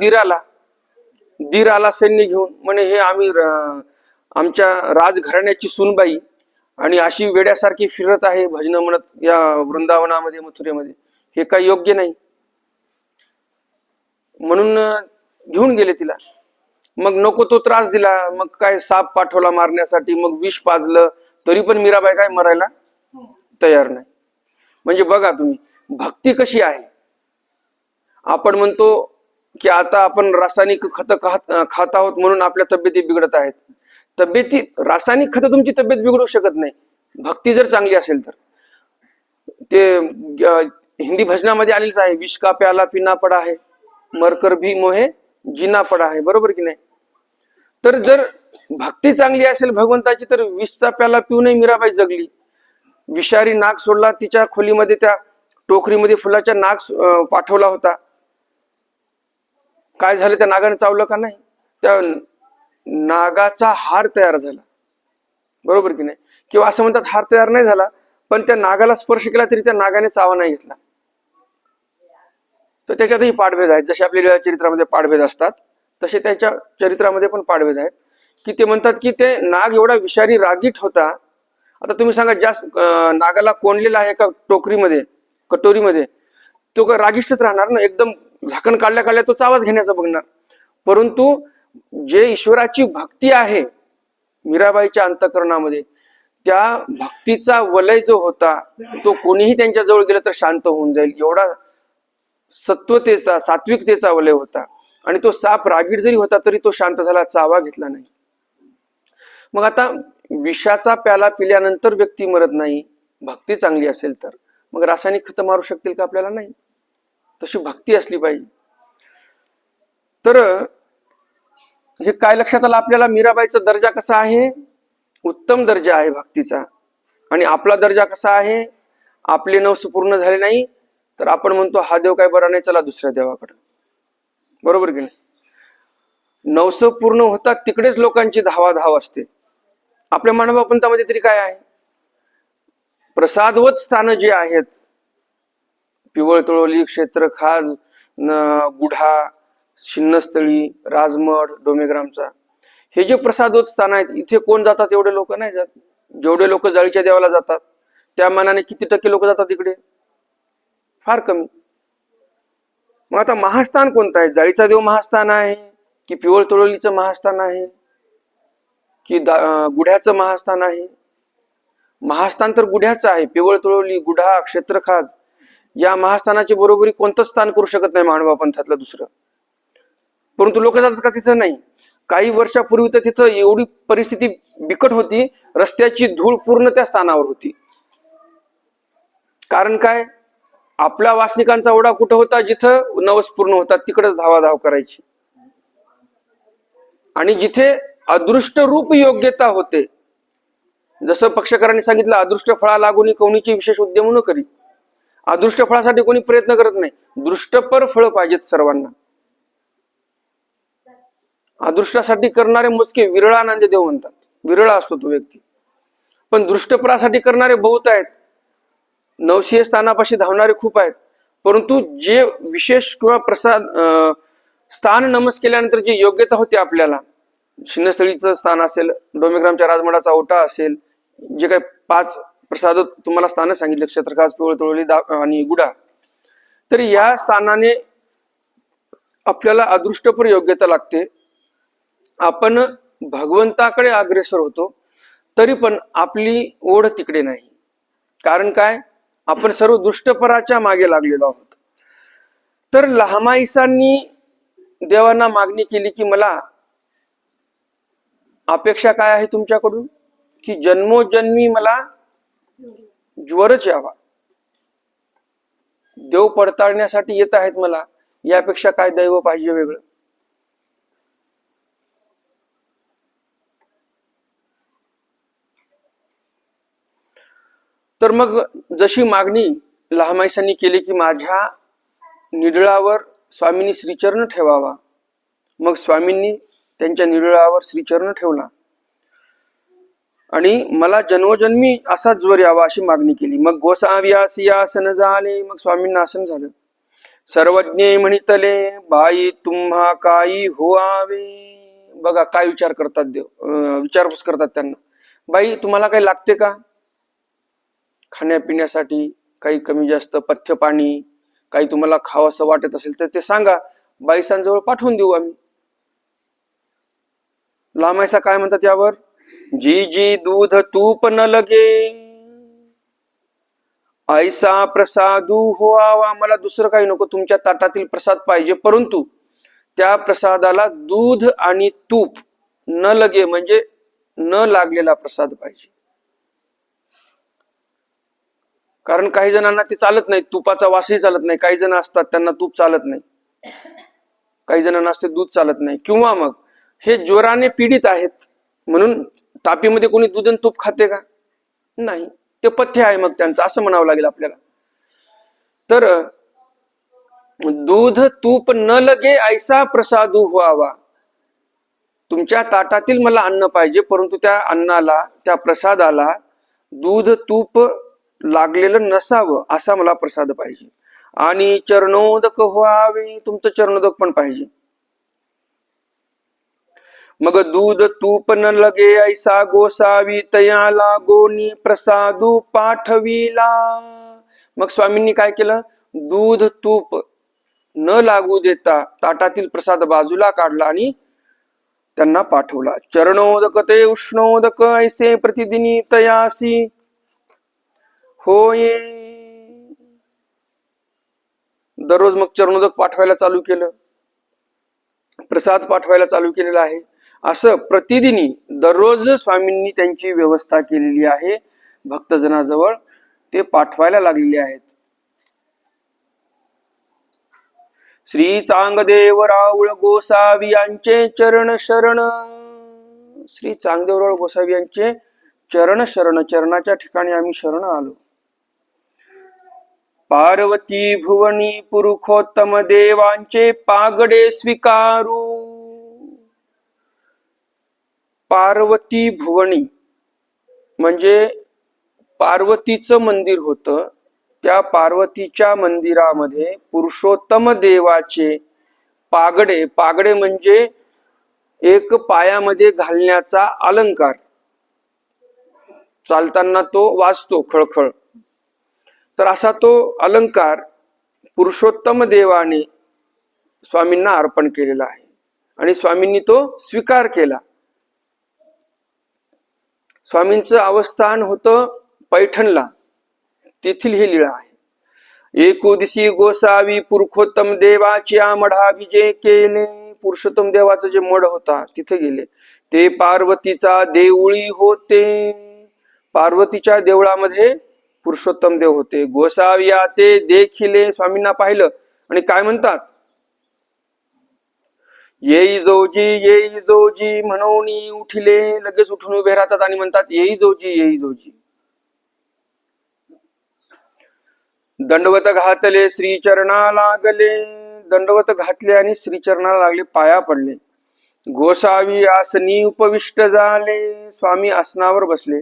दीर आला सैन्य घेऊन, म्हणे हे आम्ही आमच्या राजघराण्याची सूनबाई आणि अशी वेड्यासारखी फिरत आहे भजन म्हणत या वृंदावनामध्ये, मथुरेमध्ये, हे काही योग्य नाही. म्हणून घेऊन गेले तिला. मग नको तो त्रास दिला, मग काय साप पाठवला मारण्यासाठी, मग विष पाजलं, तरी पण मीराबाई काय मरायला तयार नाही. म्हणजे बघा तुम्ही भक्ती कशी आहे. आपण म्हणतो की आता आपण रासायनिक खत खात आहोत म्हणून आपल्या तब्येती बिघडत आहेत. रासायनिक खत तुमची तब्येत बिघडू शकत नाही, भक्ती जर चांगली असेल तर. ते हिंदी भजनामध्ये आलेच आहे, विष का प्याला पिना पडा है, मरकर भी मोहे जिना पडा है, बरोबर की नाही. तर जर भक्ती चांगली असेल भगवंताची, तर विषचा प्याला पिऊनही मीराबाई जगली. विषारी नाग सोडला तिच्या खोलीमध्ये, त्या टोकरीमध्ये फुलाच्या नाग पाठवला होता. काय झालं, त्या नागाने चावलं का नाही, त्या नागाचा हार तयार झाला, बरोबर की नाही. किंवा असं म्हणतात हार तयार नाही झाला, पण त्या नागाला स्पर्श केला तरी त्या नागाने चावा नाही घेतला. तर त्याच्यातही पाठभेद आहेत. जसे आपल्या चरित्रामध्ये पाठभेद असतात, तसे त्याच्या चरित्रामध्ये पण पाठभेद आहेत. की ते म्हणतात की ते नाग एवढा विषारी रागीट होता. आता तुम्ही सांगा, ज्या नागाला कोंडलेला आहे का टोकरीमध्ये, कटोरीमध्ये, तो का रागिष्टच राहणार ना, एकदम झाकण काढल्या तो चावाच घेण्याचा बघणार. परंतु जे ईश्वराची भक्ती आहे मीराबाईच्या अंतःकरणामध्ये, त्या भक्तीचा वलय जो होता, तो कोणीही त्यांच्या जवळ गेलं तर शांत होऊन जाईल, एवढा सात्विकतेचा वलय होता. आणि तो साप रागीट जरी होता तरी तो शांत झाला, चावा घेतला नाही. मग आता विषाचा प्याला पिल्यानंतर व्यक्ती मरत नाही, भक्ती चांगली असेल तर. मग रासायनिक खत मारू शकतील का आपल्याला? नाही. तशी भक्ती असली पाहिजे. तर हे काय लक्षात आलं आपल्याला, मीराबाईचा दर्जा कसा आहे, उत्तम दर्जा आहे भक्तीचा. आणि आपला दर्जा कसा आहे, आपले नवस पूर्ण झाले नाही तर आपण म्हणतो हा देव काय बरा नाही, चला दुसऱ्या देवाकडे, बरोबर की नाही. नवस पूर्ण होतात तिकडेच लोकांची धावाधाव असते. आपल्या मानवपंथामध्ये तरी काय आहे, प्रसादवत स्थान जे आहेत, पिवळ तळोली, क्षेत्र खाज, गुढा, शिन्नस्थळी, राजमठ, डोमेग्रामचा, हे जे प्रसादोत स्थान आहेत, इथे कोण जातात? एवढे लोक नाही जात. जेवढे लोक जाळीच्या देवाला जातात त्या मानाने किती टक्के लोक जातात इकडे? फार कमी. मग आता महास्थान कोणतं आहे? जाळीचा देव महास्थान आहे की पिवळ तळोलीचं महास्थान आहे की गुढ्याचं महास्थान आहे? महास्थान तर गुढ्याचं आहे. पिवळ तळोली, गुढा, क्षेत्रखाज या महास्थानाची बरोबरी कोणतंच स्थान करू शकत नाही मानवा पंथातलं दुसरं. परंतु लोक जातात का तिथं? नाही. काही वर्षापूर्वी तर तिथं एवढी परिस्थिती बिकट होती, रस्त्याची धूळ पूर्ण त्या स्थानावर होती. कारण काय? आपल्या वासनिकांचा ओढा कुठं होता? जिथं नवस पूर्ण होतात तिकडच धावाधाव करायची. आणि जिथे अदृष्ट रूप योग्यता होते, जसं पक्षकारांनी सांगितलं, अदृष्ट फळा लागून कोणीची विशेष उद्यम न करी. अदृष्ट फळासाठी कोणी प्रयत्न करत नाही, दृष्टपर फळ पाहिजेत सर्वांना. अदृष्टासाठी करणारे मोजके विरळा नांदेदेव म्हणतात, विरळा असतो तो व्यक्ती. पण दृष्टपरासाठी करणारे बहुत आहेत. 900 स्थानापाशी धावणारे खूप आहेत. परंतु जे विशेष किंवा प्रसाद स्थान नमस केल्यानंतर जी योग्यता होती आपल्याला, शिन्नस्थळीचं स्थान असेल, डोमेग्रामच्या राजमठाचा ओटा असेल, जे काही 5 प्रसाद तुम्हाला स्थान सांगितले, क्षेत्रखाज, पिवळ तळोली आणि गुढा, तर या स्थानाने आपल्याला अदृष्टपर योग्यता लागते. आपण भगवंताकडे अग्रेसर होतो, तरी पण आपली ओढ तिकडे नाही. कारण काय? आपण सर्व दुष्टपराच्या मागे लागलेलो आहोत. तर लहामाईसांनी देवांना मागणी केली की मला अपेक्षा काय आहे तुमच्याकडून? की जन्मोजन्मी मला ज्वरच यावा. देव पडताळण्यासाठी येत आहेत मला, यापेक्षा काय दैव पाहिजे वेगळं? तर मग जशी मागणी लहामाईसांनी केली की माझ्या निडळावर स्वामींनी श्रीचरण ठेवावा, मग स्वामींनी त्यांच्या निडळावर श्रीचरण ठेवला आणि मला जन्मोजन्मी असा ज्वर यावा अशी मागणी केली. मग गोसाव्यासी आसन झाले, मग स्वामींना आसन झालं. सर्वज्ञ म्हणितले बाई तुम्हा काही होआवे. बघा काय विचार करतात देव, विचारपूस करतात त्यांना. बाई तुम्हाला काही लागते का? खाण्यापिण्यासाठी काही कमी जास्त, पथ्य पाणी काही तुम्हाला खावंसं वाटत असेल तर ते सांगा, बाईसांजवळ पाठवून देऊ आम्ही. लामायसा काय म्हणतात यावर? जी जी दूध तूप न लगे ऐसा प्रसादू होवा. मला दुसरं काही नको, तुमच्या ताटातील प्रसाद पाहिजे, परंतु त्या प्रसादाला दूध आणि तूप न लगे म्हणजे न लागलेला प्रसाद पाहिजे. कारण काही जणांना ते चालत नाही, तुपाचा वासही चालत नाही. काही जण असतात त्यांना तूप चालत नाही, काही जणांना असते दूध चालत नाही. किंवा मग हे ज्वराने पीडित आहेत म्हणून तापीमध्ये कोणी दूध आणि तूप खाते का? नाही, ते पथ्य आहे मग त्यांचं, असं म्हणावं लागेल आपल्याला. तर दूध तूप न लगे ऐसा प्रसादू व्हावा. तुमच्या ताटातील मला अन्न पाहिजे, परंतु त्या अन्नाला, त्या प्रसादाला दूध तूप लागलेलं नसावं असा मला प्रसाद पाहिजे. आणि चरणोदक व्हावे, तुमचं चरणोदक पण पाहिजे. मग दूध तूप न लगे ऐसा गोसावी तयाला गोनी प्रसादू पाठविला. मग स्वामींनी काय केलं? दूध तूप न लागू देता ताटातील प्रसाद बाजूला काढला आणि त्यांना पाठवला. चरणोदक ते उष्णोदक ऐसे प्रतिदिनी तयासी होय. दररोज मग चरणोदक पाठवायला चालू केलं, प्रसाद पाठवायला चालू केलेला आहे. असं प्रतिदिनी दररोज स्वामींनी त्यांची व्यवस्था केलेली आहे. भक्तजनाजवळ ते पाठवायला लागलेले आहेत. श्री चांगदेव राऊळ गोसावी यांचे चरण शरण. श्री चांगदेव राऊळ गोसावी यांचे चरण शरण, चरणाच्या ठिकाणी आम्ही शरण आलो. पार्वती भुवनी पुरुषोत्तम देवांचे पागडे स्वीकारू. पार्वती भुवनी म्हणजे पार्वतीचं मंदिर होतं त्या पार्वतीच्या मंदिरामध्ये पुरुषोत्तम देवाचे पागडे, पागडे म्हणजे एक पायामध्ये घालण्याचा अलंकार, चालताना तो वाजतो खळखळ, तर असा तो अलंकार पुरुषोत्तम देवाने स्वामींना अर्पण केलेला आहे आणि स्वामींनी तो स्वीकार केला. स्वामींचं अवस्थान होतं पैठणला, तेथील ही लीळा आहे. एकोदिसी गोसावी पुरुषोत्तम देवाच्या मढा विजय केले. पुरुषोत्तम देवाचा जे मढ होता तिथे गेले. ते पार्वतीचा देऊळी होते. पार्वतीच्या देवळामध्ये पुरुषोत्तम देव होते. गोसाविया ते देखिले, स्वामींना पाहिलं आणि काय म्हणतात, येई जोजी म्हणून उठिले. लगेच उठून उभे राहतात आणि म्हणतात येई जोजी. दंडवत घातले श्रीचरणा लागले. दंडवत घातले आणि श्रीचरणाला लागले, पाया पडले. गोसावी आसनी उपविष्ट झाले. स्वामी आसनावर बसले.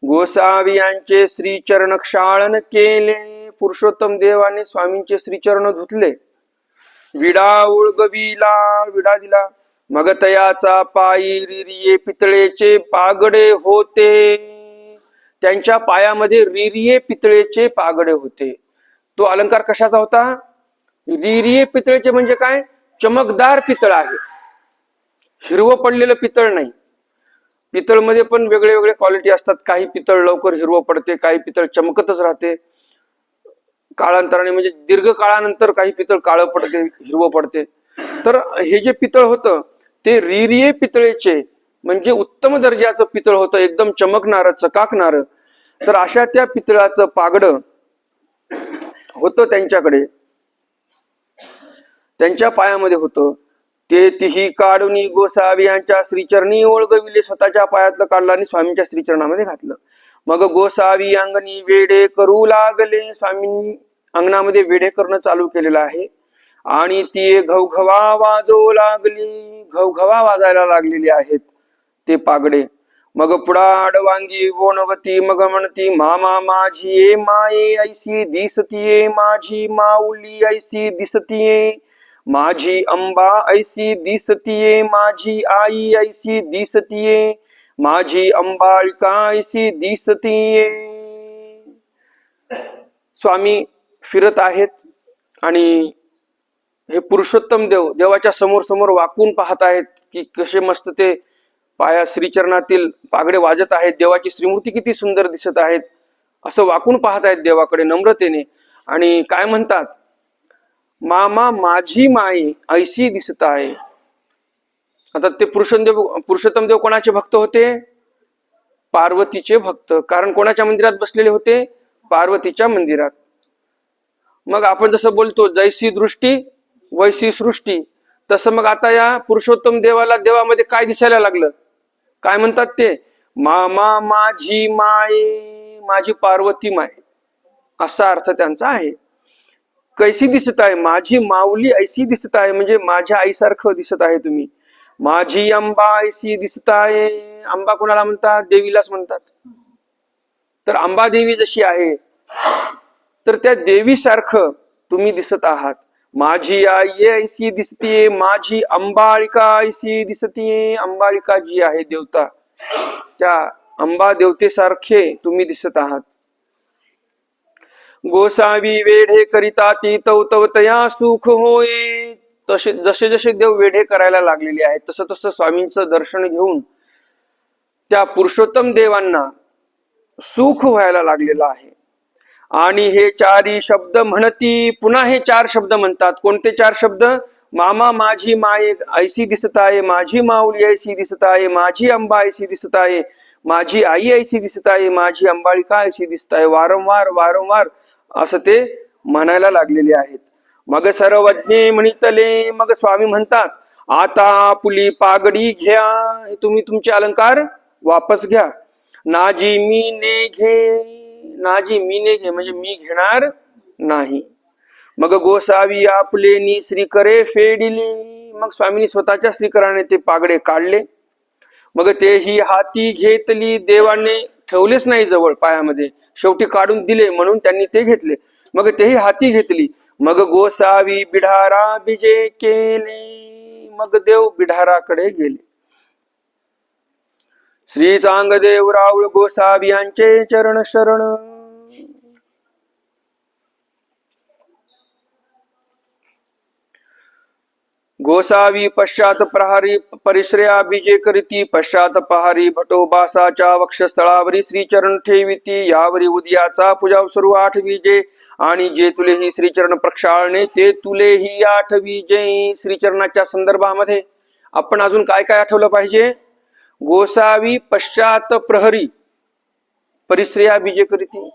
गोसावी यांचे श्रीचरण क्षाळन केले. पुरुषोत्तम देवाने स्वामींचे श्रीचरण धुतले. विडा उळगविला, विडा दिला. मग तयाचा पायी रिरिये पितळेचे पागडे होते. त्यांच्या पायामध्ये रिरिये पितळेचे पागडे होते. तो अलंकार कशाचा होता? रिरिये पितळेचे म्हणजे काय? चमकदार पितळ आहे, हिरवं पडलेलं पितळ नाही. पितळमध्ये पण वेगळे वेगळे क्वालिटी असतात. काही पितळ लवकर हिरवं पडते, काही पितळ चमकतच राहते काळांतराने, म्हणजे दीर्घ काळानंतर काही पितळ काळं पडते, हिरवं पडते. तर हे जे पितळ होतं ते रिरिये पितळेचे म्हणजे उत्तम दर्जाचं पितळ होतं, एकदम चमकणारं, चकाकणारं. तर अशा त्या पितळाचं पागडं होतं त्यांच्याकडे, त्यांच्या पायामध्ये होतं. ते तिही काढून गोसावी यांच्या श्रीचरणी ओळगविले. स्वतःच्या पायातलं काढलं आणि स्वामींच्या श्रीचरणामध्ये घातलं. मग गोसावी अंगणी वेढे करू लागले. स्वामी अंगणामध्ये वेढे करणं चालू केलेलं आहे आणि ती घवघवा वाजवू लागली. घवघवा वाजायला लागलेली आहेत ते पागडे. मग पुढाड वांगी बोनवती, मग म्हणती मामा माझी ये माये ऐसी दिसतीये, माझी माऊली ऐसी दिसतीये, माझी अंबा ऐसी दिसतीये, माझी आई ऐसी दिसतीये, माझी अंबाळिका ऐसी दिसतीये. स्वामी फिरत आहेत आणि हे पुरुषोत्तम देव देवाच्या समोर समोर वाकून पाहत आहेत की कसे मस्त ते पाया श्रीचरणातील पागडे वाजत आहेत. देवाची श्रीमूर्ती किती सुंदर दिसत आहेत, असं वाकून पाहत आहेत देवाकडे नम्रतेने. आणि काय म्हणतात, मामा माझी माई ऐशी दिसत आहे. आता ते पुरुषोत्तम देव कोणाचे भक्त होते? पार्वतीचे भक्त. कारण कोणाच्या मंदिरात बसलेले होते? पार्वतीच्या मंदिरात. मग आपण जसं बोलतो जैसी दृष्टी वैसी सृष्टी, तसं मग आता या पुरुषोत्तम देवाला देवामध्ये काय दिसायला लागलं? काय म्हणतात ते? मामा माझी माय, माझी पार्वती माय, असा अर्थ त्यांचा आहे. कैसी दिसत आहे? माझी माऊली ऐशी दिसत आहे, म्हणजे माझ्या आईसारखं दिसत आहे तुम्ही. माझी अंबा ऐशी दिसत आहे. अंबा कोणाला म्हणतात? देवीलाच म्हणतात. तर अंबा देवी जशी आहे तर त्या देवीसारखं तुम्ही दिसत आहात. माझी आई ऐशी दिसतीये, माझी अंबाळिका ऐशी दिसतीये. अंबाळिका जी आहे देवता, त्या अंबा देवतेसारखे तुम्ही दिसत आहात. गोसावी वेढे करिता ती तवतवतया सुख होय. तसे जसे जसे देव वेढे करायला लागलेले आहेत तसं तसं स्वामींचं दर्शन घेऊन त्या पुरुषोत्तम देवांना सुख व्हायला लागलेलं आहे. आणि हे चारी शब्द म्हणती, पुन्हा हे चार शब्द म्हणतात. कोणते चार शब्द? मामा माझी माय ऐशी दिसत आहे, माझी माऊली ऐशी दिसत आहे, माझी अंबा ऐशी दिसत आहे, माझी आई ऐशी दिसत आहे, माझी अंबाळिका ऐशी दिसत आहे. वारंवार वारंवार असं ते म्हणायला लागलेले आहेत. मग सर्वज्ञे म्हणितले, मग स्वामी म्हणतात आता आपुली पागडी घ्या, हे तुम्ही तुमचे अलंकार वापस घ्या. नाजी मीने घे, नाजी मीने घे म्हणजे मी घेणार नाही. मग गोसावी आपले श्रीकरे फेडिले, मग स्वामींनी स्वतःच्या श्रीकराने ते पागडे काढले. मग तेही हाती घेतली. देवाने ठेवलेच नाही जवळ पायामध्ये, शेवटी काढून दिले म्हणून त्यांनी ते घेतले. मग तेही हाती घेतली. मग गोसावी बिढारा बिजे केले. मग देव बिढाराकडे गेले. श्री चांगदेव राऊळ गोसावी यांचे चरण शरण. गोसावी पश्चात प्रहारी परिश्रया बीजे करीती. पश्चात पहारी भटोबासाच्या वक्षस्थळावरी श्रीचरण ठेविती. यावरी उदयाचा पूजा सुरू आठवी जे. आणि जे तुले ही श्रीचरण प्रक्षाळणे ते तुले ही आठवी जे. श्रीचरणाच्या संदर्भामध्ये आपण अजून काय काय आठवलं पाहिजे? गोसावी पश्चात प्रहरी परिश्रया बीजे करीती.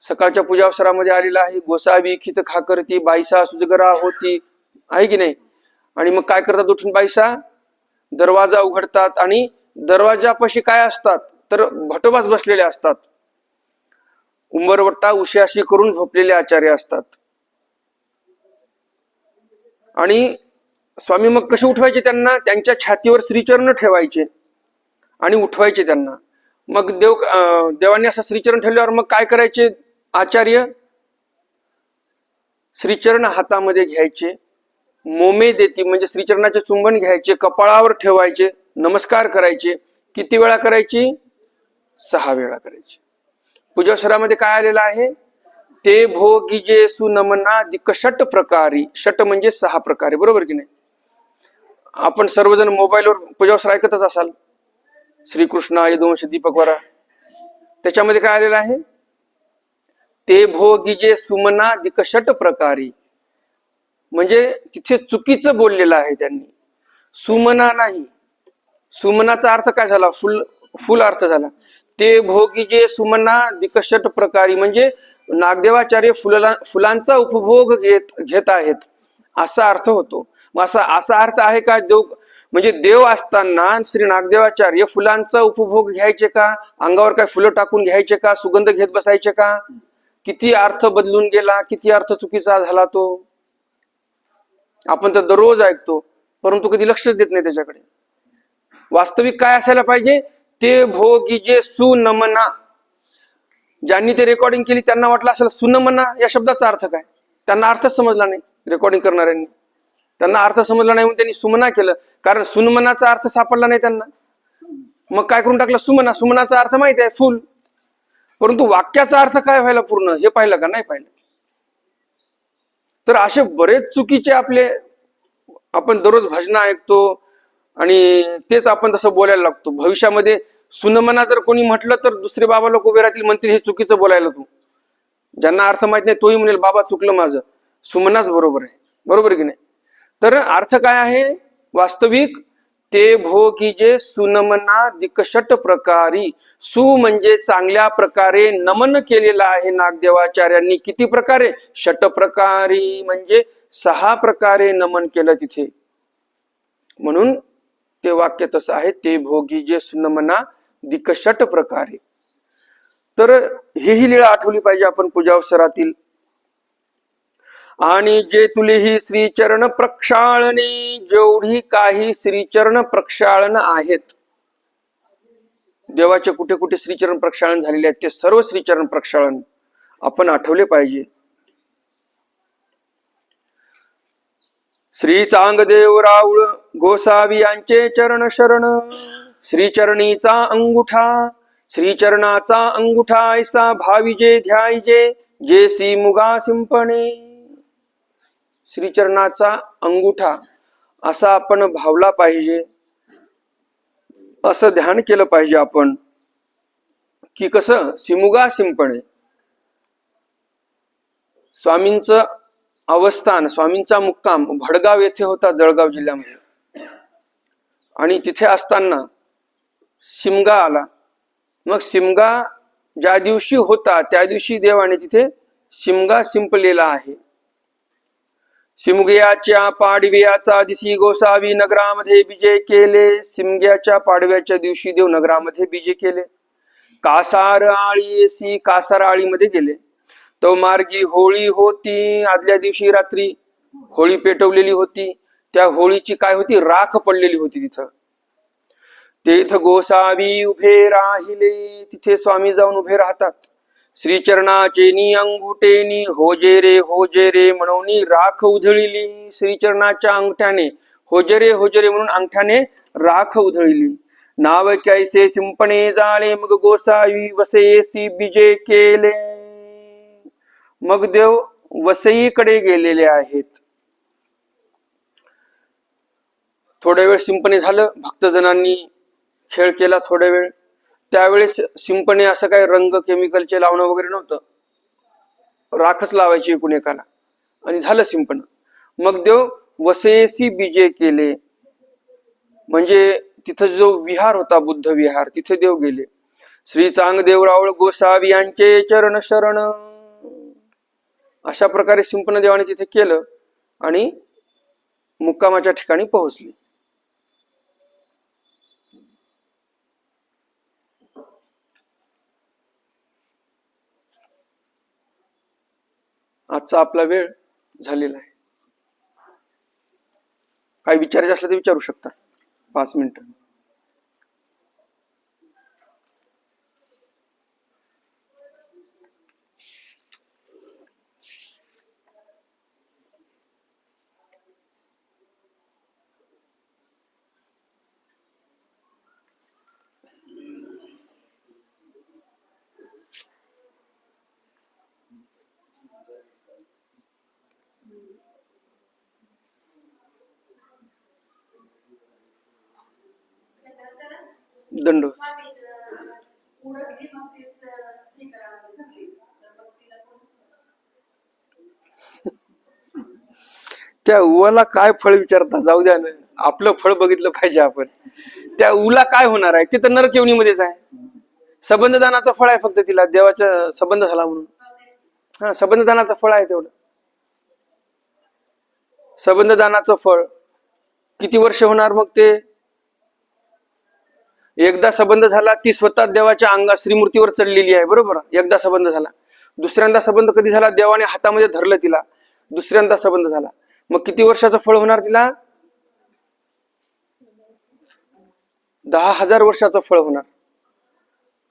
सकाळच्या पूजावसरामध्ये आलेला आहे. गोसावी खित खा करती बाईसा सुजगरा होती, आहे की नाही? आणि मग काय करतात उठून बाईसा? दरवाजा उघडतात आणि दरवाजापाशी काय असतात तर भटोबाच बसलेले असतात. उंबरवट्टा उशाशी करून झोपलेले आचार्य असतात. आणि स्वामी मग कसे उठवायचे त्यांना? त्यांच्या छातीवर श्रीचरण ठेवायचे आणि उठवायचे त्यांना. मग देवांनी असं श्रीचरण ठेवल्यावर मग काय करायचे आचार्य? श्रीचरण हातामध्ये घ्यायचे, मोमे देती म्हणजे श्रीचरणाचे चुंबन घ्यायचे, कपाळावर ठेवायचे, नमस्कार करायचे. किती वेळा करायची? 6 वेळा करायची. पूजासरामध्ये काय आलेलं आहे? ते भोगिजे सुनमना दिक षट प्रकारी. षट म्हणजे 6 प्रकारे, बरोबर की नाही? आपण सर्वजण मोबाईलवर पूजावसर ऐकतच असाल. श्रीकृष्ण यदुवंश दीपकवरा, त्याच्यामध्ये काय आलेलं आहे? ते भोगिजे सुमना दिक षट प्रकारी. म्हणजे तिथे चुकीचं बोललेलं आहे त्यांनी. सुमना नाही. सुमनाचा अर्थ काय झाला? फुल अर्थ झाला. ते भोगिजे सुमना दिक षट प्रकारी म्हणजे नागदेवाचार्य फुलांचा उपभोग घेत आहेत असा अर्थ होतो. मग असा अर्थ आहे का? देव म्हणजे देव असताना श्री नागदेवाचार्य फुलांचा उपभोग घ्यायचे का? अंगावर काय फुलं टाकून घ्यायचे का? सुगंध घेत बसायचे का? किती अर्थ बदलून गेला, किती अर्थ चुकीचा झाला तो. आपण तर दररोज ऐकतो परंतु कधी लक्षच देत नाही त्याच्याकडे. वास्तविक काय असायला पाहिजे? ते भोगिजे सुनमना. ज्यांनी ते रेकॉर्डिंग केली त्यांना वाटलं असेल सुनमना या शब्दाचा अर्थ काय. त्यांना अर्थच समजला नाही. रेकॉर्डिंग करणाऱ्यांनी त्यांना अर्थ समजला नाही म्हणून त्यांनी सुमना केलं. कारण सुनमनाचा अर्थ सापडला नाही त्यांना. मग काय करून टाकलं? सुमना. सुमनाचा अर्थ माहिती आहे फुल, परंतु वाक्याचा अर्थ काय व्हायला पूर्ण हे पाहिलं का? नाही पाहिलं. तर असे बरेच चुकीचे आपण दररोज भजन ऐकतो आणि तेच आपण तसं बोलायला लागतो. भविष्यामध्ये सुनमना जर कोणी म्हटलं तर दुसरे बाबा लोक उभे राहतील, म्हणतील हे चुकीचं बोलायला तू. ज्यांना अर्थ माहित नाही तोही म्हणेल बाबा चुकलं माझं, सुमनाच बरोबर आहे. बरोबर की नाही? तर अर्थ काय आहे वास्तविक? ते भोगिजे सुनमना दिकषट प्रकारी. सु म्हणजे चांगल्या प्रकारे नमन केलेलं आहे नागदेवाचार्यांनी. किती प्रकारे? षट प्रकारी म्हणजे 6 प्रकारे नमन केलं तिथे. म्हणून ते वाक्य तसं आहे, ते भोगिजे सुनमना दिकषट प्रकारे. तर हेही लीळा आठवली पाहिजे आपण पूजावसरातील. आणि जे तुले ही श्रीचरण प्रक्षाळने, जेवढी काही श्रीचरण प्रक्षाळन आहेत, देवाचे कुठे कुठे श्रीचरण प्रक्षाळन झालेले आहेत ते सर्व श्रीचरण प्रक्षाळन आपण आठवले पाहिजे. श्री चांगदेव राऊळ गोसावी यांचे चरण शरण. श्रीचरणीचा अंगुठा, श्रीचरणाचा अंगुठा ऐसा भाविजे ध्यायजे, जेसी मुगा सिंपणे. श्रीचरणाचा अंगुठा असा आपण भावला पाहिजे, असं ध्यान केलं पाहिजे आपण की कसं? सिमुगा सिंपणे. स्वामींचं अवस्थान, स्वामींचा मुक्काम भडगाव येथे होता, जळगाव जिल्ह्यामध्ये. आणि तिथे असताना शिमगा आला. मग शिमगा ज्या दिवशी होता त्या दिवशी देवाने तिथे शिमगा शिंपलेला आहे. शिमग्याच्या पाडव्याचा दिवशी गोसावी नगरामध्ये विजय केले. शिमग्याच्या पाडव्याच्या दिवशी देव नगरामध्ये विजय केले. कासार आळीसी, कासार आळीमध्ये गेले. तो मार्गी होळी होती. आदल्या दिवशी रात्री होळी पेटवलेली होती. त्या होळीची काय होती? राख पडलेली होती तिथं. तेथ गोसावी उभे राहिले. तिथे स्वामी जाऊन उभे राहतात. श्रीचरणाचेनी अंगुठेनी होजे रे म्हणून राख उधळली. श्रीचरणाच्या अंगठ्याने होजे रे म्हणून अंगठ्याने राख उधळली. नाव कैसे सिंपणे जाळे मग गोसावी वसईसी बीजे केले. मग देव वसईकडे गेलेले आहेत. थोड्या वेळ सिंपणे झालं. भक्तजनांनी खेळ केला थोड्या वेळ. त्यावेळेस सिंपणे असं काही रंग केमिकलचे लावणं वगैरे नव्हतं. राखच लावायची एकूण एकाला आणि झालं सिंपण. मग देव वसयेसी बीजे केले म्हणजे तिथं जो विहार होता बुद्ध विहार तिथे देव गेले. श्री चांगदेवरावळ गोसावी यांचे चरण शरण. अशा प्रकारे सिंपण देवाने तिथे केलं आणि मुक्कामाच्या ठिकाणी पोहोचले. आजचा आपला वेळ झालेला आहे. काही विचारायचं असलं तर विचारू शकता. 5 मिनिटं. दंड. त्या उवाला काय फळ विचारता, जाऊ द्या ना. आपलं फळ बघितलं पाहिजे आपण. त्या उला काय होणार आहे ते तर नरक योनीमध्येच आहे. संबंधदानाचं फळ आहे फक्त तिला, देवाचा संबंध झाला म्हणून. हा, संबंधदानाचं फळ आहे तेवढं. संबंधदानाचं फळ किती वर्ष होणार मग ते. एकदा संबंध झाला ती स्वतः देवाच्या अंगा श्रीमूर्तीवर चढलेली आहे, बरोबर. एकदा संबंध झाला. दुसऱ्यांदा संबंध कधी झाला, देवाने हातामध्ये धरलं तिला, दुसऱ्यांदा संबंध झाला. मग किती वर्षाचं फळ होणार तिला. 10,000 वर्षाचं फळ होणार.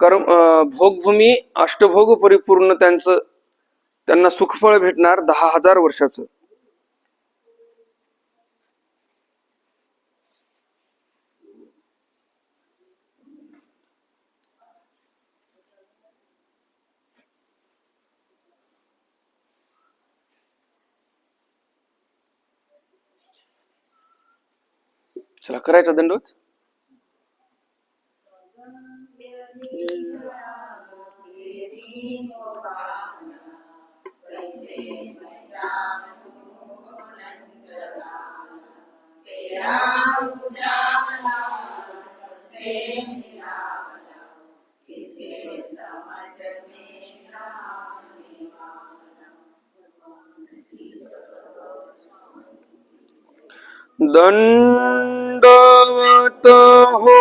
कर्म भोगभूमी अष्टभोग परिपूर्ण त्यांना सुखफळ भेटणार 10,000 वर्षाचं. चला करायचा दंडवत. दंडवत हो